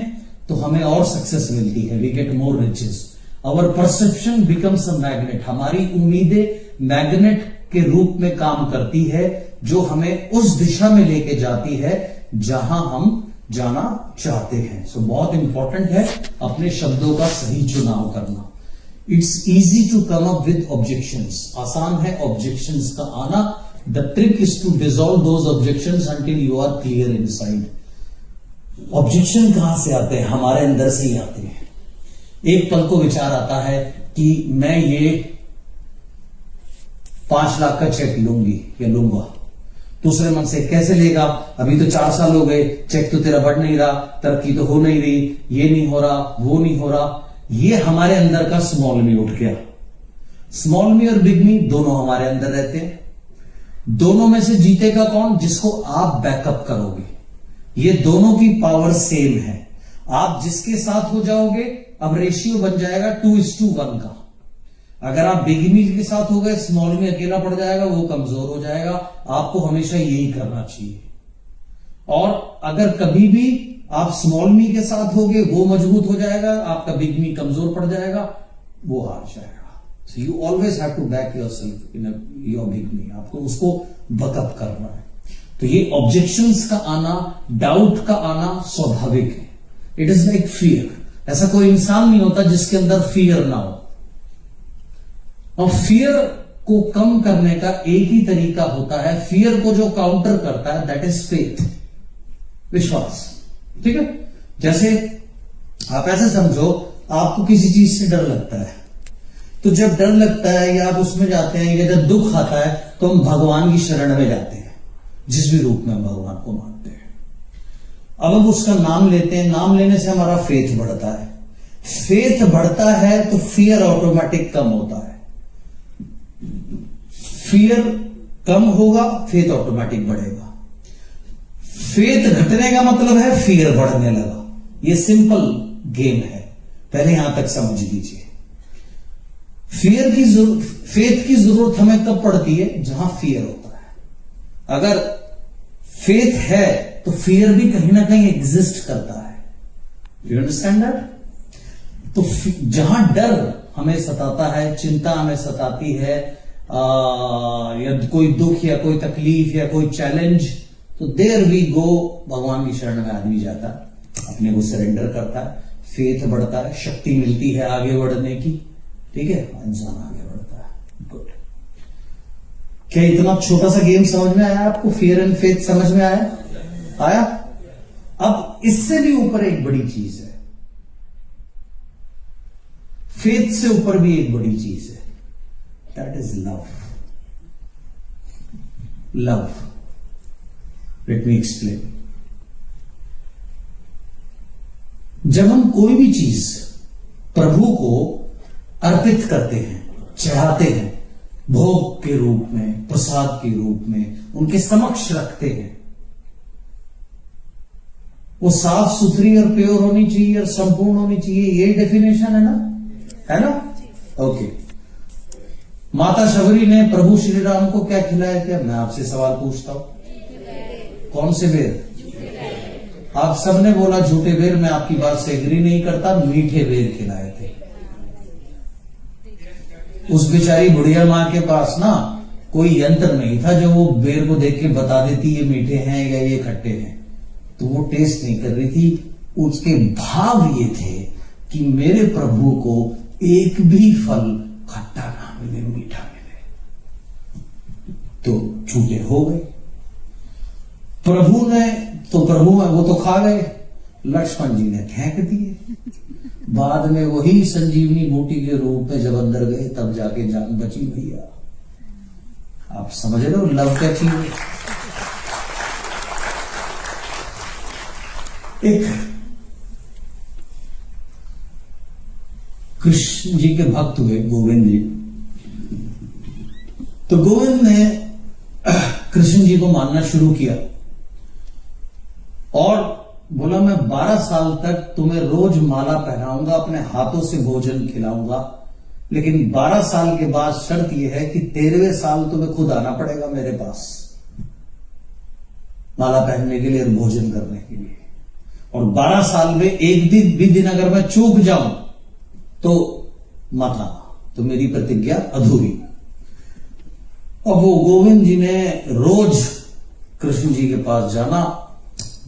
तो हमें और सक्सेस मिलती है। We get more riches. Our perception becomes a magnet. हमारी उम्मीदें मैग्नेट के रूप में काम करती है, जो हमें उस दिशा में लेके जाती है जहां हम जाना चाहते हैं। सो बहुत इंपॉर्टेंट है अपने शब्दों का सही चुनाव करना। It's easy to come up with objections. आसान है ऑब्जेक्शंस का आना। The trick is to dissolve those objections until you are clear inside. Objection कहां से आते हैं? हमारे अंदर से ही आते हैं। एक पल को विचार आता है कि मैं ये 5 लाख का चेक लूंगी या लूंगा। दूसरे मन से कैसे लेगा, अभी तो 4 साल हो गए, चेक तो तेरा बढ़ नहीं रहा, तरक्की तो हो नहीं रही, ये नहीं हो रहा, वो नहीं हो रहा। ये हमारे अंदर का स्मॉल मी उठ गया। स्मॉल मी और बिग मी दोनों हमारे अंदर रहते हैं। दोनों में से जीतेगा कौन? जिसको आप बैकअप करोगे। ये दोनों की पावर सेम है। आप जिसके साथ हो जाओगे, अब रेशियो बन जाएगा 2:1 का। अगर आप बिग मी के साथ हो गए, स्मॉल मी अकेला पड़ जाएगा, वो कमजोर हो जाएगा। आपको हमेशा यही करना चाहिए। और अगर कभी भी आप स्मॉल मी के साथ होगे, वो मजबूत हो जाएगा, आपका बिग मी कमजोर पड़ जाएगा, वो हार जाएगा। So you always have to back yourself in your big me. आपको उसको बकअप करना है। तो ये ऑब्जेक्शंस का आना, डाउट का आना स्वाभाविक है। It is like fear. ऐसा कोई इंसान नहीं होता जिसके अंदर फियर ना हो। और फियर को कम करने का एक ही तरीका होता है, फियर को जो काउंटर करता है, दैट इज फेथ, विश्वास। ठीक है? जैसे आप ऐसे समझो, आपको किसी चीज से डर लगता है, तो जब डर लगता है या आप उसमें जाते हैं, या जब दुख आता है, तो हम भगवान की शरण में जाते हैं, जिस भी रूप में हम भगवान को मानते हैं। अब हम उसका नाम लेते हैं। नाम लेने से हमारा फेथ बढ़ता है। फेथ बढ़ता है तो फियर ऑटोमेटिक कम होता है। फियर कम होगा, फेथ ऑटोमेटिक बढ़ेगा। फेथ घटने का मतलब है फियर बढ़ने लगा। ये सिंपल गेम है, पहले यहां तक समझ लीजिए। फेथ की जरूरत हमें कब पड़ती है? जहां फियर होता है। अगर फेथ है तो फियर भी कहीं ना कहीं एग्जिस्ट करता है। You understand that? तो जहां डर हमें सताता है, चिंता हमें सताती है, या कोई दुख या कोई तकलीफ या कोई चैलेंज, तो देयर वी गो, भगवान की शरण में आदमी जाता है, अपने को सरेंडर करता है, फेथ बढ़ता है, शक्ति मिलती है आगे बढ़ने की। ठीक है? इंसान आगे बढ़ता है। गुड। क्या इतना छोटा सा गेम समझ में आया आपको? फियर एंड फेथ समझ में आया? अब इससे भी ऊपर एक बड़ी चीज है। फेथ से ऊपर भी एक बड़ी चीज है, that is love. Love, let me explain. जब हम कोई भी चीज प्रभु को अर्पित करते हैं, चढ़ाते हैं, भोग के रूप में, प्रसाद के रूप में उनके समक्ष रखते हैं, वो साफ सुथरी और प्योर होनी चाहिए और संपूर्ण होनी चाहिए। ये डेफिनेशन है ना? है ना? ओके। माता शबरी ने प्रभु श्री राम को क्या खिलाया? क्या? मैं आपसे सवाल पूछता हूं, कौन से बेर? आप सबने बोला झूठे बेर। मैं आपकी बात से एग्री नहीं करता। मीठे बेर खिलाए थे। उस बेचारी बुढ़िया मां के पास ना कोई यंत्र नहीं था जो वो बेर को देख के बता देती ये मीठे हैं या ये खट्टे हैं। तो वो टेस्ट नहीं कर रही थी। उसके भाव ये थे कि मेरे प्रभु को एक भी फल खट्टा ना मिले, मीठा मिले। तो झूठे हो गए। प्रभु ने वो तो खा गए, लक्ष्मण जी ने फेंक दिए। बाद में वही संजीवनी बूटी के रूप में जब अंदर गए, तब जाके जान बची भैया। आप समझ रहे हो लव क्या चीज है? एक कृष्ण जी के भक्त हुए गोविंद जी। तो गोविंद ने कृष्ण जी को मानना शुरू किया और बोला मैं 12 साल तक तुम्हें रोज माला पहनाऊंगा, अपने हाथों से भोजन खिलाऊंगा, लेकिन 12 साल के बाद शर्त यह है कि 13वें साल तुम्हें खुद आना पड़ेगा मेरे पास माला पहनने के लिए और भोजन करने के लिए। और 12 साल में एक दिन भी दिन अगर मैं चूक जाऊं तो मत आना, तो मेरी प्रतिज्ञा अधूरी। अब वो गोविंद जी ने रोज कृष्ण जी के पास जाना,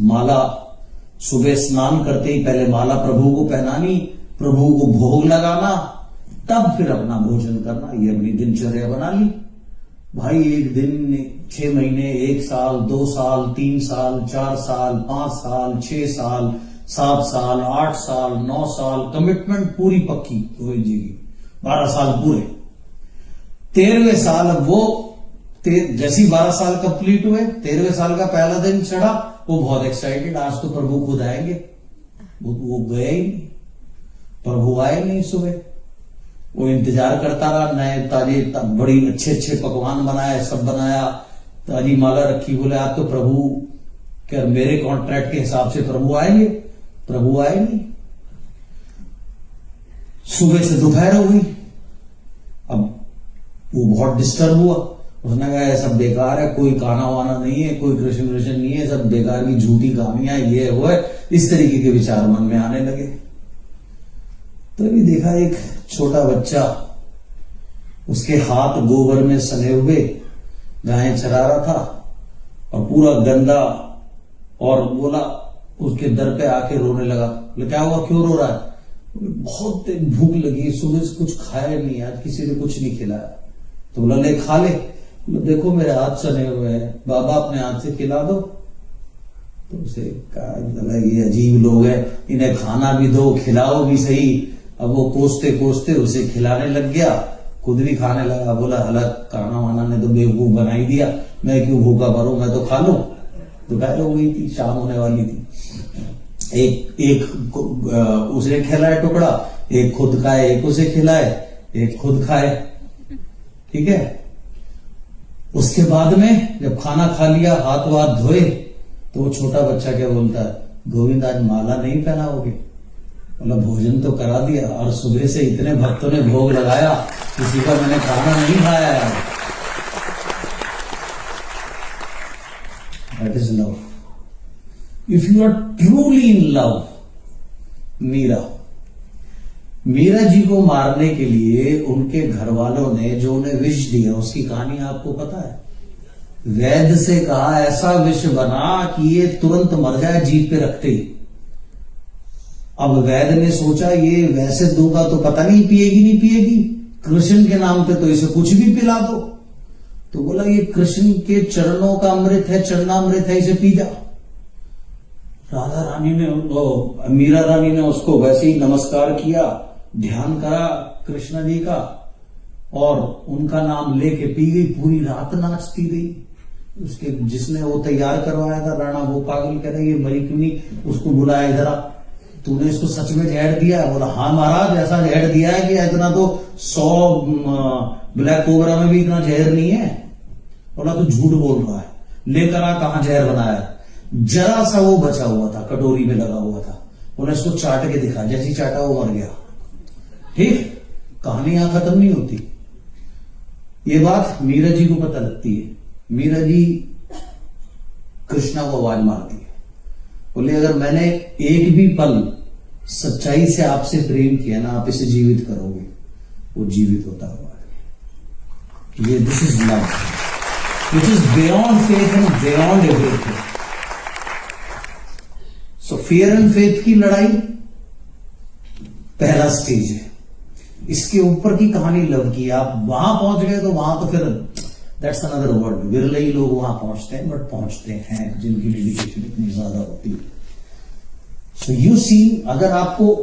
माला सुबह स्नान करते ही पहले माला प्रभु को पहनानी, प्रभु को भोग लगाना, तब फिर अपना भोजन करना। ये अपनी दिनचर्या बना ली। भाई एक दिन, 6 महीने, 1 साल, 2 साल, 3 साल, 4 साल, 5 साल, 6 साल, 7 साल, 8 साल, 9 साल, कमिटमेंट पूरी पक्की गोविंद जी की। 12 साल पूरे। 13वें साल अब वो जैसे ही 12 साल कंप्लीट हुए, 13वें साल का पहला दिन चढ़ा, वो बहुत एक्साइटेड, आज तो प्रभु खुद आएंगे। वो गए ही नहीं, प्रभु आए नहीं सुबह। वो इंतजार करता रहा, नए ताजे बड़ी अच्छे अच्छे पकवान बनाए, सब बनाया, ताजी माला रखी, बोले आज तो प्रभु क्या मेरे कॉन्ट्रैक्ट के हिसाब से प्रभु आएंगे, प्रभु आए नहीं। सुबह से दोपहर हो गई। अब वो बहुत डिस्टर्ब हुआ, उसने कहा ये सब बेकार है, कोई गाना वाना नहीं है, कोई कृष्ण नहीं है, सब बेकार की झूठी कहानियां, ये वो है, इस तरीके के विचार मन में आने लगे। तभी देखा एक छोटा बच्चा, उसके हाथ गोबर में सने हुए, गायें चरा रहा था और पूरा गंदा, और बोला उसके दर पे आके रोने लगा। बोले क्या हुआ, क्यों रो रहा है? बहुत भूख लगी, सुबह से कुछ खाया नहीं, आज किसी ने कुछ नहीं खिलाया। तो बोला ले खा ले। देखो मेरे हाथ सने हुए हैं, बाबा अपने हाथ से खिला दो। तो उसे कहा ये अजीब लोग हैं, इन्हें खाना भी दो, खिलाओ भी सही। अब वो कोसते कोसते उसे खिलाने लग गया, खुद भी खाने लगा। बोला अलग खाना वाना ने तो बेवकूफ बना ही दिया, मैं क्यों भूखा मरूं, मैं तो खा लूं। दोपहर हो गई थी, शाम होने वाली थी। एक उसे खिलाए टुकड़ा, एक खुद खाए, एक उसे खिलाए, एक खुद खाए। ठीक है। उसके बाद में जब खाना खा लिया, हाथ वाथ धोए, तो वो छोटा बच्चा क्या बोलता है, गोविंद आज माला नहीं पहनाओगे? बोला भोजन तो करा दिया, और सुबह से इतने भक्तों ने भोग लगाया, किसी का मैंने खाना नहीं खाया है। That is love. If you are truly in love, Meera ji को मारने के लिए उनके घर वालों ने जो उन्हें विष दिया, उसकी कहानी आपको पता है। वैद्य से कहा ऐसा विष बना कि ये तुरंत मर जाए जीभ पे रखते ही। अब वैद्य ने सोचा ये वैसे दूंगा तो पता नहीं पिएगी नहीं पिएगी, कृष्ण के नाम पे तो इसे कुछ भी पिला दो। तो बोला ये कृष्ण के चरणों का अमृत है, चरणामृत है, इसे पी जा। राधा रानी ने, मीरा रानी ने उसको वैसे ही नमस्कार किया, ध्यान करा कृष्ण जी का, और उनका नाम लेके पी गई। पूरी रात नाचती रही। उसके जिसने वो तैयार करवाया था राणा, वो पागल कह रहे ये मरी क्यों नहीं, उसको बुलाया, जरा तूने इसको सच में जहर दिया है? बोला हाँ महाराज, ऐसा जहर दिया है कि इतना तो 100 ब्लैक कोबरा में भी इतना जहर नहीं है। बोला तू झूठ बोल रहा है, लेकर आ कहां जहर बनाया। जरा सा वो बचा हुआ था, कटोरी में लगा हुआ था। बोला इसको चाट के दिखा, जैसी चाटा वो मर गया। ठीक, कहानी यहां खत्म नहीं होती। ये बात मीरा जी को पता लगती है। मीरा जी कृष्णा को आवाज मारती है, बोले अगर मैंने एक भी पल सच्चाई से आपसे प्रेम किया ना, आप इसे जीवित करोगे। वो जीवित होता हुआ। ये this is love which is beyond faith and beyond everything. So fear and faith की लड़ाई पहला स्टेज है। इसके ऊपर की कहानी लव की। आप वहां पहुंच गए तो वहां तो फिर दैट्स अनदर वर्ल्ड। विरले ही लोग वहां पहुंचते हैं, बट पहुंचते हैं जिनकी डेडिकेशन इतनी ज्यादा होती है। सो यू सी, अगर आपको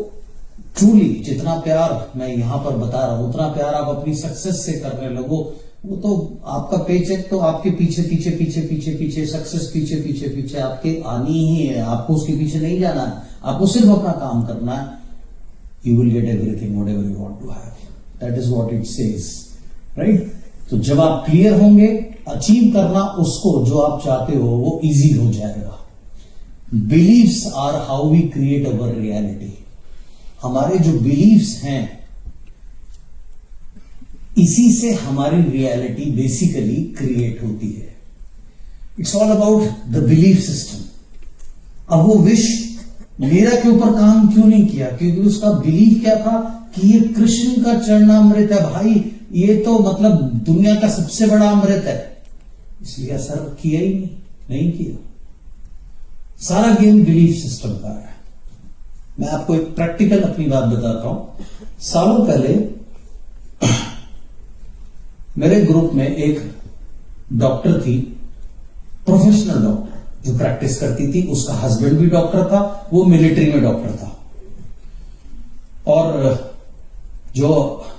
ट्रूली जितना प्यार मैं यहां पर बता रहा हूं, उतना प्यार आप अपनी सक्सेस से करने लगो, वो तो आपका पेचेक तो आपके पीछे पीछे पीछे पीछे पीछे सक्सेस पीछे पीछे पीछे आपके आनी ही है। आपको उसके पीछे नहीं जाना है, आपको सिर्फ अपना काम करना है। you will get everything whatever you want to have. That is what it says, right? तो जब आप क्लियर होंगे, अचीव करना उसको जो आप चाहते हो वो इजी हो जाएगा. Beliefs are how we create our reality. हमारे जो बिलीव्स हैं इसी से हमारी रियलिटी बेसिकली क्रिएट होती है. It's all about the belief system. अब वो विश मेरा के ऊपर काम क्यों नहीं किया? क्योंकि उसका बिलीफ क्या था कि ये कृष्ण का चरणामृत है भाई, ये तो मतलब दुनिया का सबसे बड़ा अमृत है, इसलिए असर किया ही नहीं किया. सारा गेम बिलीफ सिस्टम का है. मैं आपको एक प्रैक्टिकल अपनी बात बताता हूं. सालों पहले मेरे ग्रुप में एक डॉक्टर थी, प्रोफेशनल डॉक्टर जो प्रैक्टिस करती थी. उसका हस्बैंड भी डॉक्टर था, वो मिलिट्री में डॉक्टर था. और जो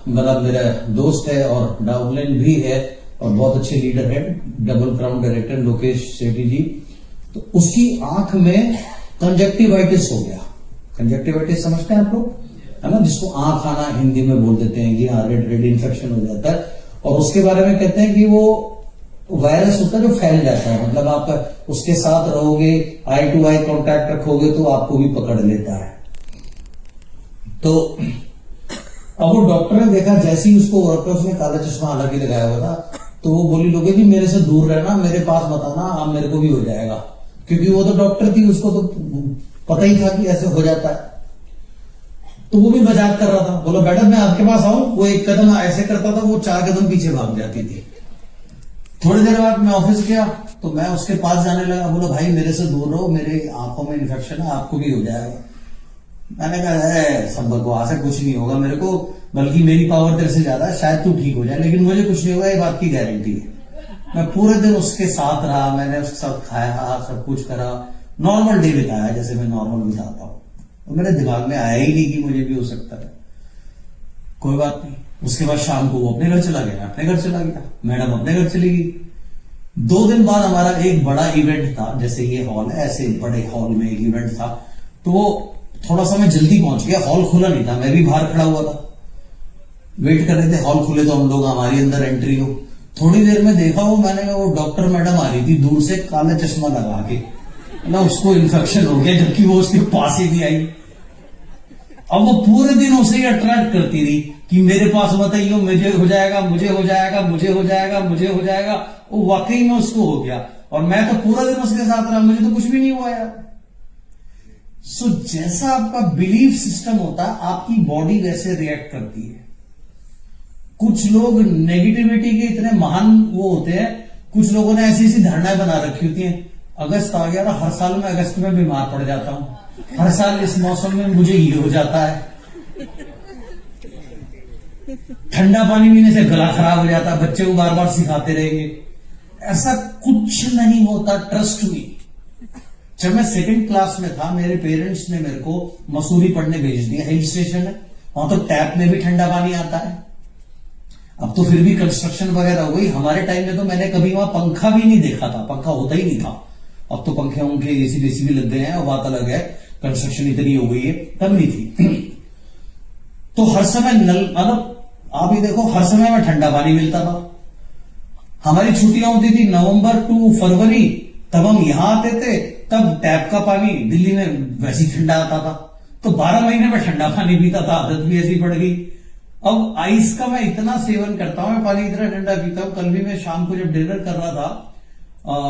मतलब मेरा दोस्त है और डाउनलाइन भी है और बहुत अच्छे लीडर है, डबल क्राउन डायरेक्टर लोकेश सेठी जी. तो उसकी आंख में कंजक्टिवाइटिस हो गया. कंजक्टिवाइटिस समझते हैं आप लोग, है ना, जिसको आंख आना हिंदी में बोल देते हैं कि हाँ रेड इन्फेक्शन हो जाता है. और उसके बारे में कहते हैं कि वो वायरस होता है जो फैल जाता है. मतलब आप उसके साथ रहोगे, आई टू आई कांटेक्ट रखोगे तो आपको भी पकड़ लेता है. तो अब वो डॉक्टर ने देखा, जैसे ही उसको वर्क उसने काला चश्मा हालांकि लगाया हुआ था, तो वो बोली लोगे कि मेरे से दूर रहना, मेरे पास मत आना, अब मेरे को भी हो जाएगा. क्योंकि वो तो डॉक्टर थी, उसको तो पता ही था कि ऐसे हो जाता है. तो वो भी मजाक कर रहा था. बोला मैडम मैं आपके पास आऊं. वो एक कदम ऐसे करता था, वो 4 कदम पीछे भाग जाती थी. थोड़ी देर बाद मैं ऑफिस गया तो मैं उसके पास जाने लगा. बोला भाई मेरे से दूर रहो, मेरे आंखों में इन्फेक्शन है, आपको भी हो जाएगा. मैंने कहा है सब बकवास है, कुछ नहीं होगा मेरे को, बल्कि मेरी पावर तेरे से ज्यादा है, शायद तू ठीक हो जाए, लेकिन मुझे कुछ नहीं होगा, ये बात की गारंटी है. मैं पूरे दिन उसके साथ रहा, मैंने उसके साथ खाया, सब कुछ करा, नॉर्मल डे बिताया जैसे मैं नॉर्मल बिताता हूं. और मेरे दिमाग में आया ही नहीं कि मुझे भी हो सकता है. कोई बात नहीं. उसके बाद शाम को वो अपने घर चला गया, अपने घर चला गया, मैडम अपने घर चली गई. 2 दिन बाद हमारा एक बड़ा इवेंट था, जैसे ये हॉल है, ऐसे बड़े हॉल में एक इवेंट था. तो थोड़ा सा मैं जल्दी पहुंच गया, हॉल खुला नहीं था, मैं भी बाहर खड़ा हुआ था, वेट कर रहे थे हॉल खुले तो हम लोग हमारी अंदर एंट्री हो. थोड़ी देर में देखा मैंने वो डॉक्टर मैडम आ रही थी दूर से काला चश्मा लगा के, ना उसको इन्फेक्शन हो गया, जबकि वो उसके पास ही नहीं आई. अब वो पूरे दिन उसे ही अट्रैक्ट करती रही कि मेरे पास मत आइयो, मुझे हो जाएगा, मुझे हो जाएगा, मुझे हो जाएगा, मुझे हो जाएगा. वो वाकई में उसको हो गया और मैं तो पूरा दिन उसके साथ रहा, मुझे तो कुछ भी नहीं हुआ यार. सो जैसा आपका बिलीफ सिस्टम होता है, आपकी बॉडी वैसे रिएक्ट करती है. कुछ लोग नेगेटिविटी के इतने महान वो होते हैं, कुछ लोगों ने ऐसी ऐसी धारणाएं बना रखी होती हैं. अगस्त आ गया ना, हर साल मैं अगस्त में बीमार पड़ जाता हूं, हर साल इस मौसम में मुझे ये हो जाता है, ठंडा पानी पीने से गला खराब हो जाता है, बच्चे को बार बार सिखाते रहेंगे. ऐसा कुछ नहीं होता, ट्रस्ट मी. जब मैं 2nd क्लास में था, मेरे पेरेंट्स ने मेरे को मसूरी पढ़ने भेज दिया. हिल स्टेशन है वहां, तो टैप में भी ठंडा पानी आता है. अब तो फिर भी कंस्ट्रक्शन वगैरह हो गई. हमारे टाइम में तो मैंने कभी वहां पंखा भी नहीं देखा था, पंखा होता ही नहीं था. अब तो पंखे उनके एसी बेसी भी लग गए हैं और बात अलग है, कंस्ट्रक्शन इतनी हो गई है, तब नहीं थी. तो हर समय नल, मतलब आप ही देखो, हर समय में ठंडा पानी मिलता था. हमारी छुट्टियां होती थी नवंबर टू फरवरी, तब हम यहां आते थे, तब टैप का पानी दिल्ली में वैसे ही ठंडा आता था. तो 12 महीने में ठंडा पानी पीता था, आदत भी ऐसी पड़ गई. अब आइस का मैं इतना सेवन करता हूं, मैं पानी इतना ठंडा पीता हूं. कल भी मैं शाम को जब डिनर कर रहा था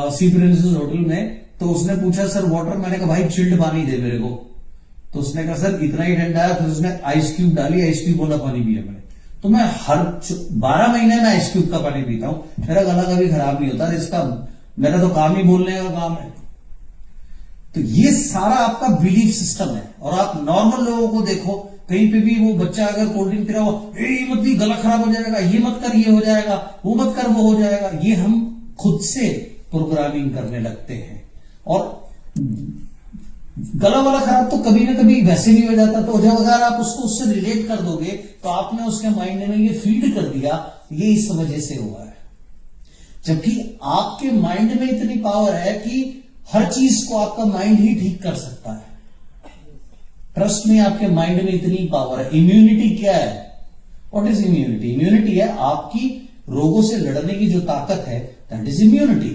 सी प्रिंसेस होटल में, तो उसने पूछा सर वाटर, मैंने कहा भाई चिल्ड पानी दे मेरे को. तो उसने कहा सर इतना ही ठंडा है. फिर उसने आइस क्यूब डाली, आइस क्यूब वाला पानी पिया मैंने. तो मैं हर 12 महीने में आइस क्यूब का पानी पीता हूं, मेरा गला कभी खराब नहीं होता. इसका मेरा तो काम ही बोलने का काम है. तो ये सारा आपका बिलीफ सिस्टम है. और आप नॉर्मल लोगों को देखो, कहीं पे भी वो बच्चा अगर कोल्ड ड्रिंक पिला हुआ, ये मत पी गला खराब हो जाएगा, ये मत कर ये हो जाएगा, वो मत कर वो हो जाएगा. ये हम खुद से प्रोग्रामिंग करने लगते हैं. और गला वाला खराब तो कभी ना कभी वैसे भी हो जाता. तो जब अगर आप उसको उससे रिलेट कर दोगे तो आपने उसके माइंड में ये फीड कर दिया, ये इस वजह से हुआ है. जबकि आपके माइंड में इतनी पावर है कि हर चीज को आपका माइंड ही ठीक कर सकता है. ट्रस्ट में आपके माइंड में इतनी पावर है। इम्यूनिटी क्या है? What is immunity? इम्यूनिटी है आपकी रोगों से लड़ने की जो ताकत है, दैट इज इम्यूनिटी।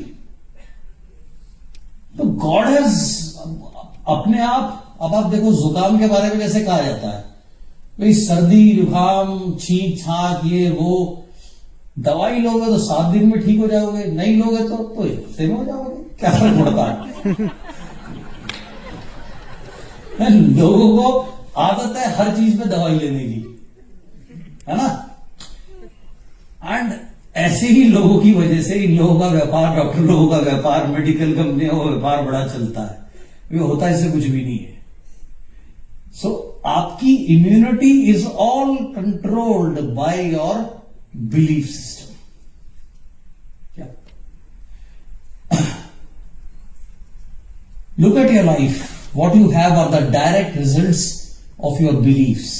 तो गॉड हैज अपने आप, अब आप देखो जुकाम के बारे में कैसे कहा जाता है, भाई सर्दी जुकाम छींक छाक ये वो, दवाई लोगे तो 7 दिन में ठीक हो जाओगे, नहीं लोगे तो 1 हफ्ते में हो जाओगे, क्या फर्क पड़ता है? लोगों को आदत है हर चीज में दवाई लेने की, है ना? एंड ऐसे ही लोगों की वजह से इन लोगों का व्यापार, डॉक्टर लोगों का व्यापार, मेडिकल कंपनियों का व्यापार बड़ा चलता है। ये होता है, इससे कुछ भी नहीं है। सो आपकी immunity is all controlled by your belief system. क्या? Look at your life, what you have are the direct results of your beliefs.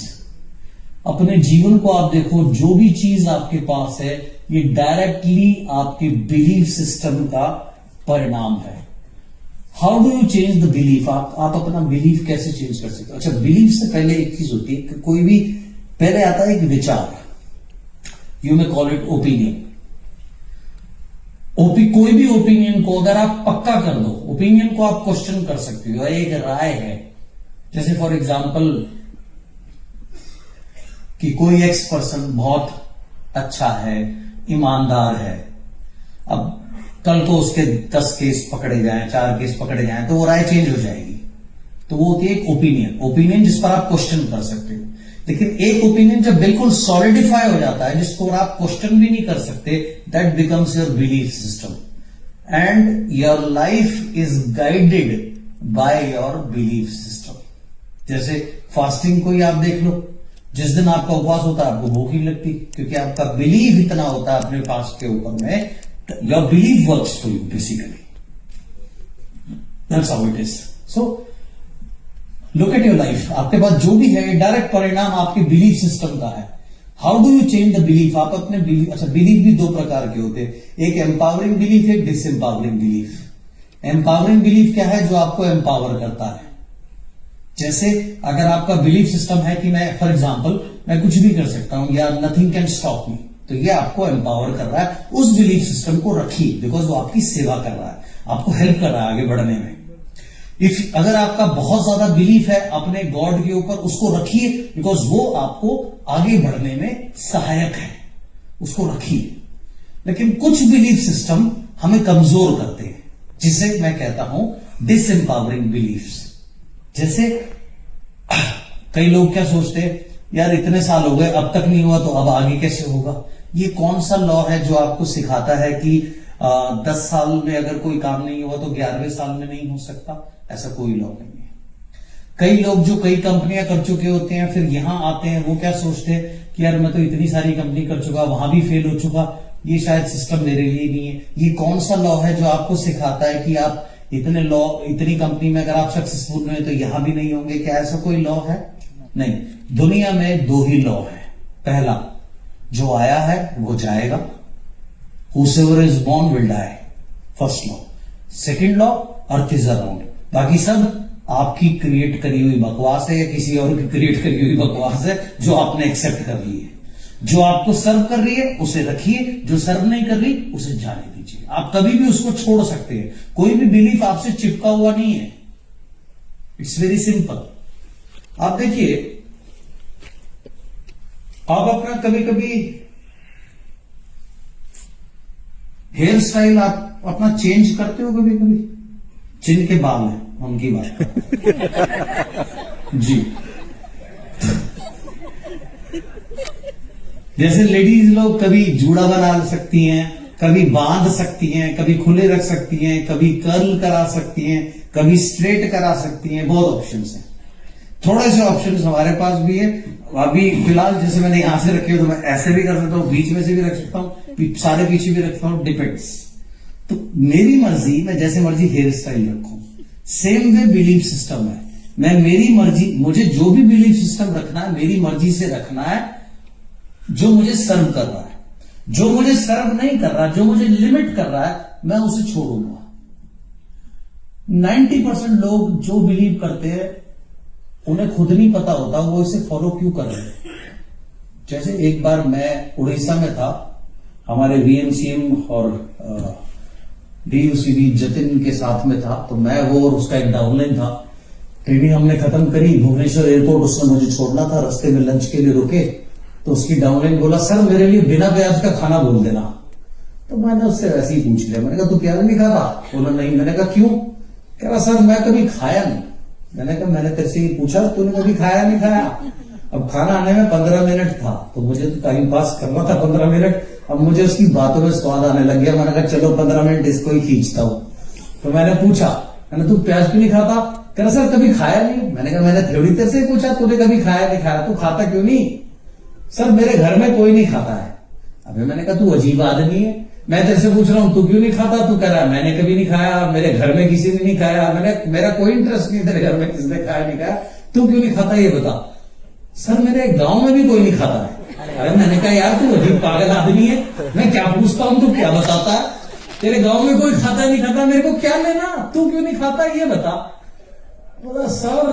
अपने जीवन को आप देखो, जो भी चीज आपके पास है ये डायरेक्टली आपके बिलीफ सिस्टम का परिणाम है। How do you change the belief? आप अपना बिलीफ कैसे चेंज कर सकते हो? अच्छा, बिलीफ से पहले एक चीज होती है कि कोई भी पहले आता है एक विचार, you may call it opinion. कोई भी ओपिनियन को अगर आप पक्का कर दो, ओपिनियन को आप क्वेश्चन कर सकते हो, एक राय है। जैसे फॉर एग्जाम्पल कि कोई एक्स पर्सन बहुत अच्छा है, ईमानदार है, अब कल को उसके 10 केस पकड़े जाएं, 4 केस पकड़े जाएं, तो वो राय चेंज हो जाएगी। तो वो होती है एक ओपिनियन जिस पर आप क्वेश्चन कर सकते हो। लेकिन एक ओपिनियन जब बिल्कुल सॉलिडिफाई हो जाता है, जिसको आप क्वेश्चन भी नहीं कर सकते, that becomes your belief system and your life is guided by your belief system. जैसे फास्टिंग को ही आप देख लो, जिस दिन आपका उपवास होता है आपको भूख ही लगती, क्योंकि आपका बिलीव इतना होता है अपने फास्ट के ऊपर में, your believe works for you basically, that's how it is. So look at your life, आपके पास जो भी है डायरेक्ट परिणाम आपके बिलीफ सिस्टम का है। How do you change the belief? आप अपने बिलीफ, अच्छा बिलीफ भी 2 प्रकार के होते हैं, एक एम्पावरिंग बिलीफ, एक डिसएम्पावरिंग बिलीफ। एम्पावरिंग बिलीफ क्या है? जो आपको एम्पावर करता है। जैसे अगर आपका बिलीफ सिस्टम है कि मैं फॉर एग्जाम्पल मैं कुछ भी कर सकता हूं या नथिंग कैन स्टॉप मी, तो ये आपको एम्पावर कर रहा है। उस बिलीफ सिस्टम को रखिए, बिकॉज वो आपकी सेवा कर रहा है, आपको हेल्प कर रहा है आगे बढ़ने में। इफ अगर आपका बहुत ज्यादा बिलीफ है अपने गॉड के ऊपर, उसको रखिए, बिकॉज वो आपको आगे बढ़ने में सहायक है, उसको रखिए। लेकिन कुछ बिलीफ सिस्टम हमें कमजोर करते हैं, जिसे मैं कहता हूं डिसएम्पावरिंग बिलीफ्स। जैसे कई लोग क्या सोचते हैं, यार इतने साल हो गए अब तक नहीं हुआ तो अब आगे कैसे होगा? ये कौन सा लॉ है जो आपको सिखाता है कि 10 साल में अगर कोई काम नहीं हुआ तो 11वें साल में नहीं हो सकता? ऐसा कोई लॉ नहीं है। कई लोग जो कई कंपनियां कर चुके होते हैं फिर यहां आते हैं, वो क्या सोचते हैं कि यार मैं तो इतनी सारी कंपनी कर चुका, वहां भी फेल हो चुका, ये शायद सिस्टम मेरे लिए नहीं है। ये कौन सा लॉ है जो आपको सिखाता है कि आप इतनी कंपनी में अगर आप सक्सेसफुल हुए तो यहां भी नहीं होंगे? क्या ऐसा कोई लॉ है? नहीं। दुनिया में 2 ही लॉ है। पहला, जो आया है वो जाएगा, whosoever is born will die, first law. Second law, earth is around. बाकी सब आपकी क्रिएट करी हुई बकवास है या किसी और की क्रिएट करी हुई बकवास है जो आपने एक्सेप्ट कर ली है। जो आपको सर्व कर रही है उसे रखिए, जो सर्व नहीं कर रही उसे जाने दीजिए। आप कभी भी उसको छोड़ सकते हैं, कोई भी बिलीफ आपसे चिपका हुआ नहीं है। It's very simple. आप देखिए, आप अपना कभी कभी हेयर स्टाइल आप अपना चेंज करते हो कभी कभी? जिनके बाल हैं उनकी बात जी। जैसे लेडीज लोग कभी जूड़ा बना सकती हैं, कभी बांध सकती हैं, कभी खुले रख सकती हैं, कभी कर्ल करा सकती हैं, कभी स्ट्रेट करा सकती हैं, बहुत ऑप्शंस हैं। थोड़े से ऑप्शंस हमारे पास भी है। अभी फिलहाल जैसे मैंने यहां से रखे हो तो मैं ऐसे भी कर सकता हूं, बीच में से भी रख सकता हूं, सारे पीछे भी रखता हूं, डिपेंड्स। तो मेरी मर्जी, मैं जैसे मर्जी हेयर स्टाइल रखूं। सेम वे बिलीफ सिस्टम है, मैं मेरी मर्जी, मुझे जो भी बिलीफ सिस्टम रखना है मेरी मर्जी से रखना है, जो मुझे सर्व कर रहा है। जो मुझे सर्व नहीं कर रहा, जो मुझे लिमिट कर रहा है, मैं उसे छोड़ूंगा। 90% लोग जो बिलीव करते हैं उन्हें खुद नहीं पता होता वो इसे फॉलो क्यों कर रहे हैं। जैसे एक बार मैं उड़ीसा में था, हमारे वीएमसीएम और डीयूसीबी जतिन के साथ में था, तो मैं वो और उसका एक डाउनलाइन था। ट्रेनिंग हमने खत्म करी, भुवनेश्वर एयरपोर्ट उसने मुझे छोड़ना था, रास्ते में लंच के लिए रुके, तो उसकी डाउनलाइन बोला सर मेरे लिए बिना प्याज का खाना बोल देना। तो मैंने उससे वैसे ही पूछ लिया, मैंने कहा तू प्याज नहीं खाता? बोला नहीं। मैंने कहा क्यों? कह रहा सर मैं कभी खाया नहीं। मैंने कहा मैंने तेरे से ही पूछा तूने कभी खाया नहीं खाया? अब खाना आने में 15 मिनट था, तो मुझे तो टाइम पास करना था 15 मिनट। अब मुझे उसकी बातों में स्वाद आने लग गया। मैंने कहा चलो 15 मिनट इसको ही खींचता हूं। तो मैंने पूछा, मैंने तू प्याज क्यों नहीं खाता? कह रहा सर कभी खाया नहीं। मैंने कहा मैंने थोड़ी तेरे से पूछा तूने कभी खाया नहीं खाया, तू खाता क्यों नहीं? सर मेरे घर में कोई नहीं खाता है। अबे मैंने कहा तू अजीब आदमी है, मैं तेरे से पूछ रहा हूं तू क्यों नहीं खाता? तू कह रहा है मैंने कभी नहीं खाया, मेरे घर में किसी ने नहीं खाया। मेरा कोई इंटरेस्ट नहीं तेरे घर में किसने खाया नहीं खाया, तू क्यों नहीं खाता ये बता। सर मेरे गांव में भी कोई नहीं खाता है। अरे मैंने कहा यार तू अजीब पागल आदमी है, मैं क्या पूछता हूं तू क्या बताता है? तेरे गांव में कोई खाता नहीं खाता, मेरे को क्या लेना, तू क्यों नहीं खाता ये बता। बोला सर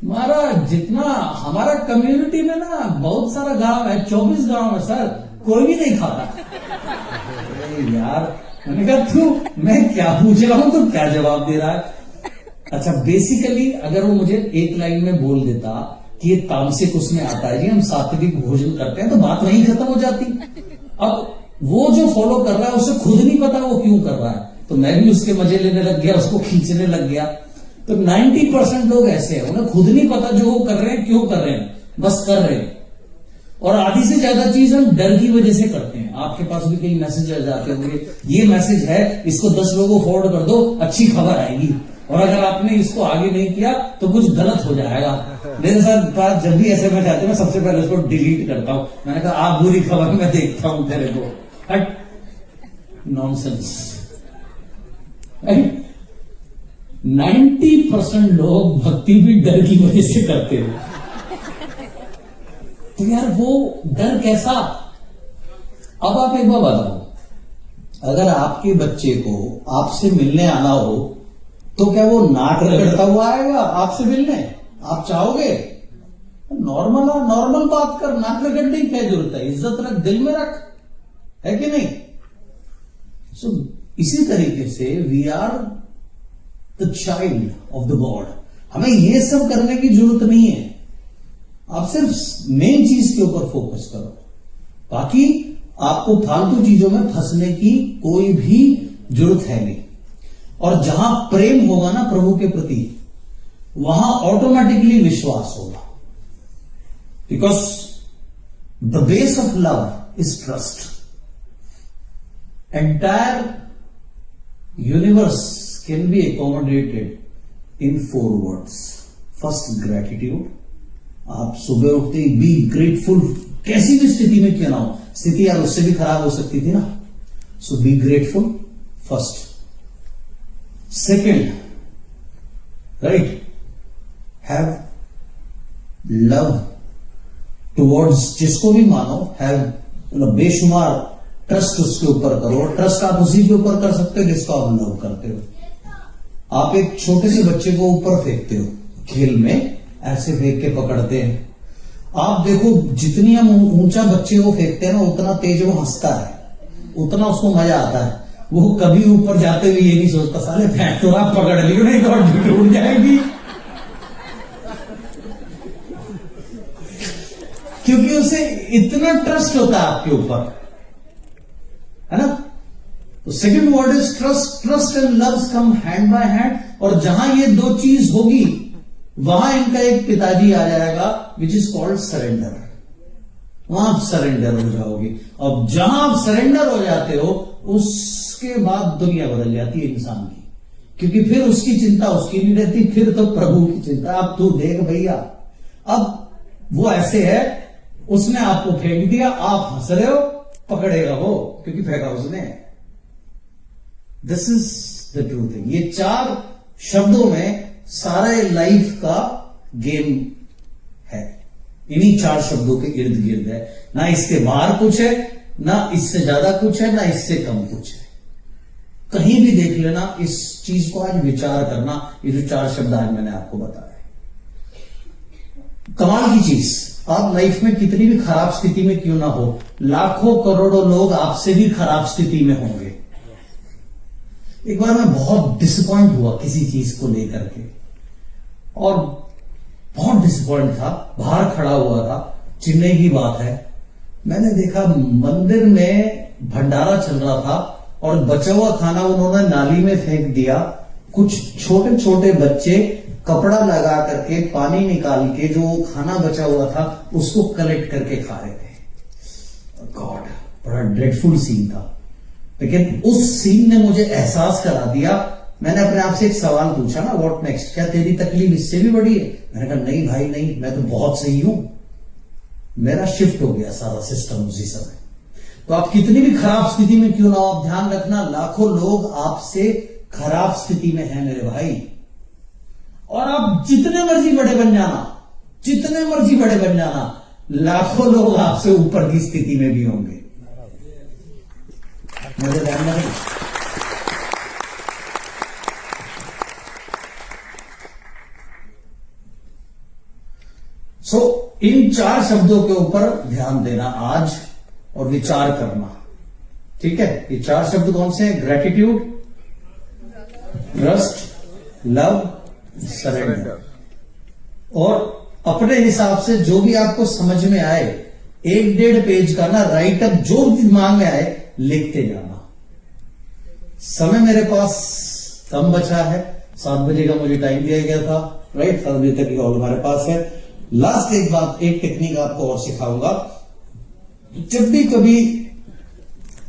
महाराज जितना हमारा कम्युनिटी में ना बहुत सारा गांव है, 24 गांव है सर, कोई भी नहीं खाता। अरे यार मैंने कहा तू मैं क्या पूछ रहा हूं तो क्या जवाब दे रहा है। अच्छा बेसिकली अगर वो मुझे एक लाइन में बोल देता कि ये तामसिक उसमें आता है जी, हम सात्विक भोजन करते हैं, तो बात वहीं खत्म हो जाती। अब वो जो फॉलो कर रहा है उसे खुद नहीं पता वो क्यों कर रहा है, तो मैं भी उसके मजे लेने लग गया, उसको खींचने लग गया। तो 90% लोग ऐसे हैं, उन्हें खुद नहीं पता जो वो कर रहे हैं क्यों कर रहे हैं, बस कर रहे हैं। और आधी से ज्यादा चीज हम डर की वजह से करते हैं। आपके पास भी कई मैसेज आ जाते होंगे, ये मैसेज है इसको 10 लोगों को फॉरवर्ड कर दो, अच्छी खबर आएगी, और अगर आपने इसको आगे नहीं किया तो कुछ गलत हो जाएगा। मेरे साथ बात जब भी ऐसे में जाते हैं मैं सबसे पहले उसको डिलीट करता हूं। मैंने कहा आप बुरी खबर मैं देखता हूं तेरे को, हट नॉनसेंस। 90% लोग भक्ति भी डर की वजह से करते हैं। तो यार वो डर कैसा? अब आप एक बार बताओ, अगर आपके बच्चे को आपसे मिलने आना हो तो क्या वो नाक रगड़ता हुआ आएगा आपसे मिलने? आप चाहोगे? नॉर्मल बात कर, नाक रगड़ने की क्या जरूरत है? इज्जत रख, दिल में रख, है कि नहीं? सो इसी तरीके से we are the child of the God. हमें ये सब करने की जरूरत नहीं है। आप सिर्फ मेन चीज के ऊपर फोकस करो, बाकी आपको फालतू चीजों में फंसने की कोई भी जरूरत है नहीं। और जहां प्रेम होगा ना प्रभु के प्रति, वहां ऑटोमेटिकली विश्वास होगा, because the base of love is trust. Entire universe can be accommodated in 4 words. First, gratitude. आप सुबह उठते ही बी ग्रेटफुल, कैसी भी स्थिति में क्यों ना हो, स्थिति यार उससे भी खराब हो सकती थी ना, so be grateful first. Second, right, have love towards जिसको भी मानो, हैव बेशुमार ट्रस्ट उसके ऊपर करो। ट्रस्ट आप उसी के ऊपर कर सकते हो जिसको आप लव करते हो। आप एक छोटे से बच्चे को ऊपर फेंकते हो खेल में, ऐसे फेंक के पकड़ते हैं, आप देखो जितनी हम ऊंचा बच्चे को फेंकते हैं ना उतना तेज वो हंसता है, उतना उसको मजा आता है। वो कभी ऊपर जाते हुए ये नहीं सोचता साले फेंक तो आप पकड़ लियो नहीं तो टूट जाएगी, क्योंकि उसे इतना ट्रस्ट होता है आपके ऊपर, है ना। तो second word is trust. Trust and love come hand by hand. और जहां ये दो चीज होगी वहां इनका एक पिताजी आ जाएगा, विच इज कॉल्ड सरेंडर। वहां आप सरेंडर हो जाओगे। अब जहां आप सरेंडर हो जाते हो उसके बाद दुनिया बदल जाती है इंसान की, क्योंकि फिर उसकी चिंता उसकी नहीं रहती, फिर तो प्रभु की चिंता। अब तू देख भैया, अब वो ऐसे है, उसने आपको फेंक दिया, आप हंस रहे हो, पकड़ेगा वो क्योंकि फेंका उसने। This is the true thing. ये 4 शब्दों में सारे लाइफ का गेम है, इन्हीं 4 शब्दों के इर्द गिर्द है। ना इसके बाहर कुछ है, ना इससे ज्यादा कुछ है, ना इससे कम कुछ है। कहीं भी देख लेना, इस चीज को आज विचार करना, ये जो 4 शब्द आज मैंने आपको बताया। कमाल की चीज, आप लाइफ में कितनी भी खराब स्थिति में क्यों ना हो, लाखों करोड़ों लोग आपसे भी खराब स्थिति में होंगे। एक बार मैं बहुत डिसअपॉइंट हुआ किसी चीज को लेकर के, और बहुत डिसअपॉइंट था, बाहर खड़ा हुआ था, चेन्नई की बात है। मैंने देखा मंदिर में भंडारा चल रहा था और बचा हुआ खाना उन्होंने नाली में फेंक दिया। कुछ छोटे छोटे बच्चे कपड़ा लगा करके पानी निकाल के जो खाना बचा हुआ था उसको कलेक्ट करके खा रहे थे। गॉड, बड़ा ड्रेडफुल सीन था, लेकिन उस सीन ने मुझे एहसास करा दिया। मैंने अपने आप से एक सवाल पूछा ना, व्हाट नेक्स्ट, क्या तेरी तकलीफ इससे भी बड़ी है? मैंने कहा नहीं भाई नहीं, मैं तो बहुत सही हूं। मेरा शिफ्ट हो गया सारा सिस्टम उसी समय। तो आप कितनी भी खराब स्थिति में क्यों ना हो, आप ध्यान रखना लाखों लोग आपसे खराब स्थिति में हैं मेरे भाई। और आप जितने मर्जी बड़े बन जाना, जितने मर्जी बड़े बन जाना, लाखों लोग आपसे ऊपर की स्थिति में भी होंगे। मुझे ध्यान रखना। सो इन 4 शब्दों के ऊपर ध्यान देना आज और विचार करना, ठीक है। ये 4 शब्द कौन से हैं? Gratitude, trust, love, surrender. और अपने हिसाब से जो भी आपको समझ में आए, 1-1.5 पेज का ना राइट अप, जो दिमाग में आए लिखते जाना। समय मेरे पास कम बचा है, 7 बजे का मुझे टाइम दिया गया था, राइट। 7 बजे तक की कॉल हमारे पास है। लास्ट एक बात, एक टेक्निक आपको और सिखाऊंगा। जब भी कभी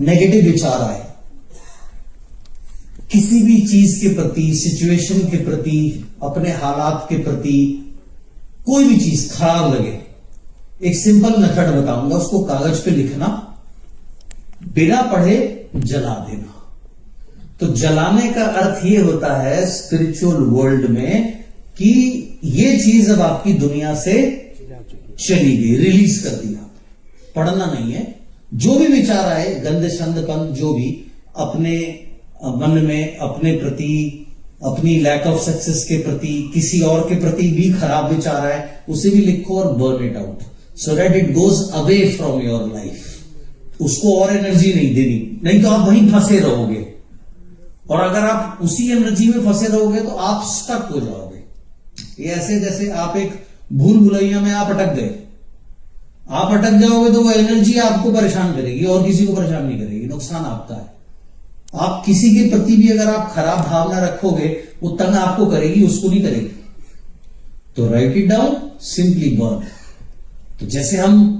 नेगेटिव विचार आए किसी भी चीज के प्रति, सिचुएशन के प्रति, अपने हालात के प्रति, कोई भी चीज खराब लगे, एक सिंपल मेथड बताऊंगा, उसको कागज पे लिखना, बिना पढ़े जला देना। तो जलाने का अर्थ ये होता है स्पिरिचुअल वर्ल्ड में कि ये चीज अब आपकी दुनिया से चली गई, रिलीज कर दिया। पढ़ना नहीं है। जो भी विचार आए, गंद शंदपन, जो भी अपने मन में अपने प्रति, अपनी लैक ऑफ सक्सेस के प्रति, किसी और के प्रति भी खराब विचार आए, उसे भी लिखो और burn it out, so that it goes away from your life. उसको और एनर्जी नहीं देनी, नहीं तो आप वहीं फंसे रहोगे। और अगर आप उसी एनर्जी में फंसे रहोगे तो आप स्टक हो जाओगे। ये ऐसे जैसे आप एक भूल भुलैया में आप अटक गए, आप अटक जाओगे तो वो एनर्जी आपको परेशान करेगी और किसी को परेशान नहीं करेगी, नुकसान आपका है। आप किसी के प्रति भी अगर आप खराब भावना रखोगे, वो तंग आपको करेगी, उसको नहीं करेगी। तो right it down, simply burn. तो जैसे हम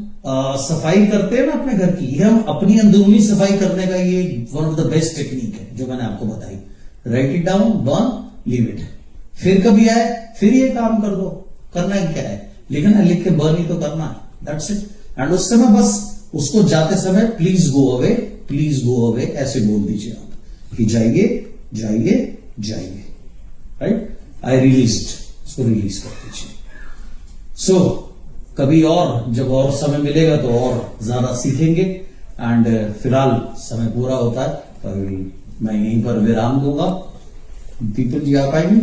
सफाई करते हैं ना अपने घर की, ये हम अपनी अंदरूनी सफाई करने का ये one of the best technique है जो मैंने आपको बताई। Right it down, burn, leave it. फिर कभी आए फिर ये काम कर दो। करना क्या है? लिखना है, लिख के बर्न ही तो करना है, दैट्स इट। एंड उस समय बस उसको जाते समय please go away, please go away ऐसे बोल दीजिए आप कि जाइए जाइए जाइए, राइट। आई रिलीज्ड, उसको रिलीज कर दीजिए। सो कभी और जब और समय मिलेगा तो और ज्यादा सीखेंगे। एंड फिलहाल समय पूरा होता है, तो मैं यहीं पर विराम दूंगा। दीपक जी आ पाएंगे?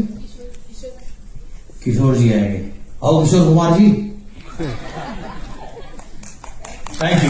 किशोर जी आएंगे। आओ किशोर कुमार जी। Thank you.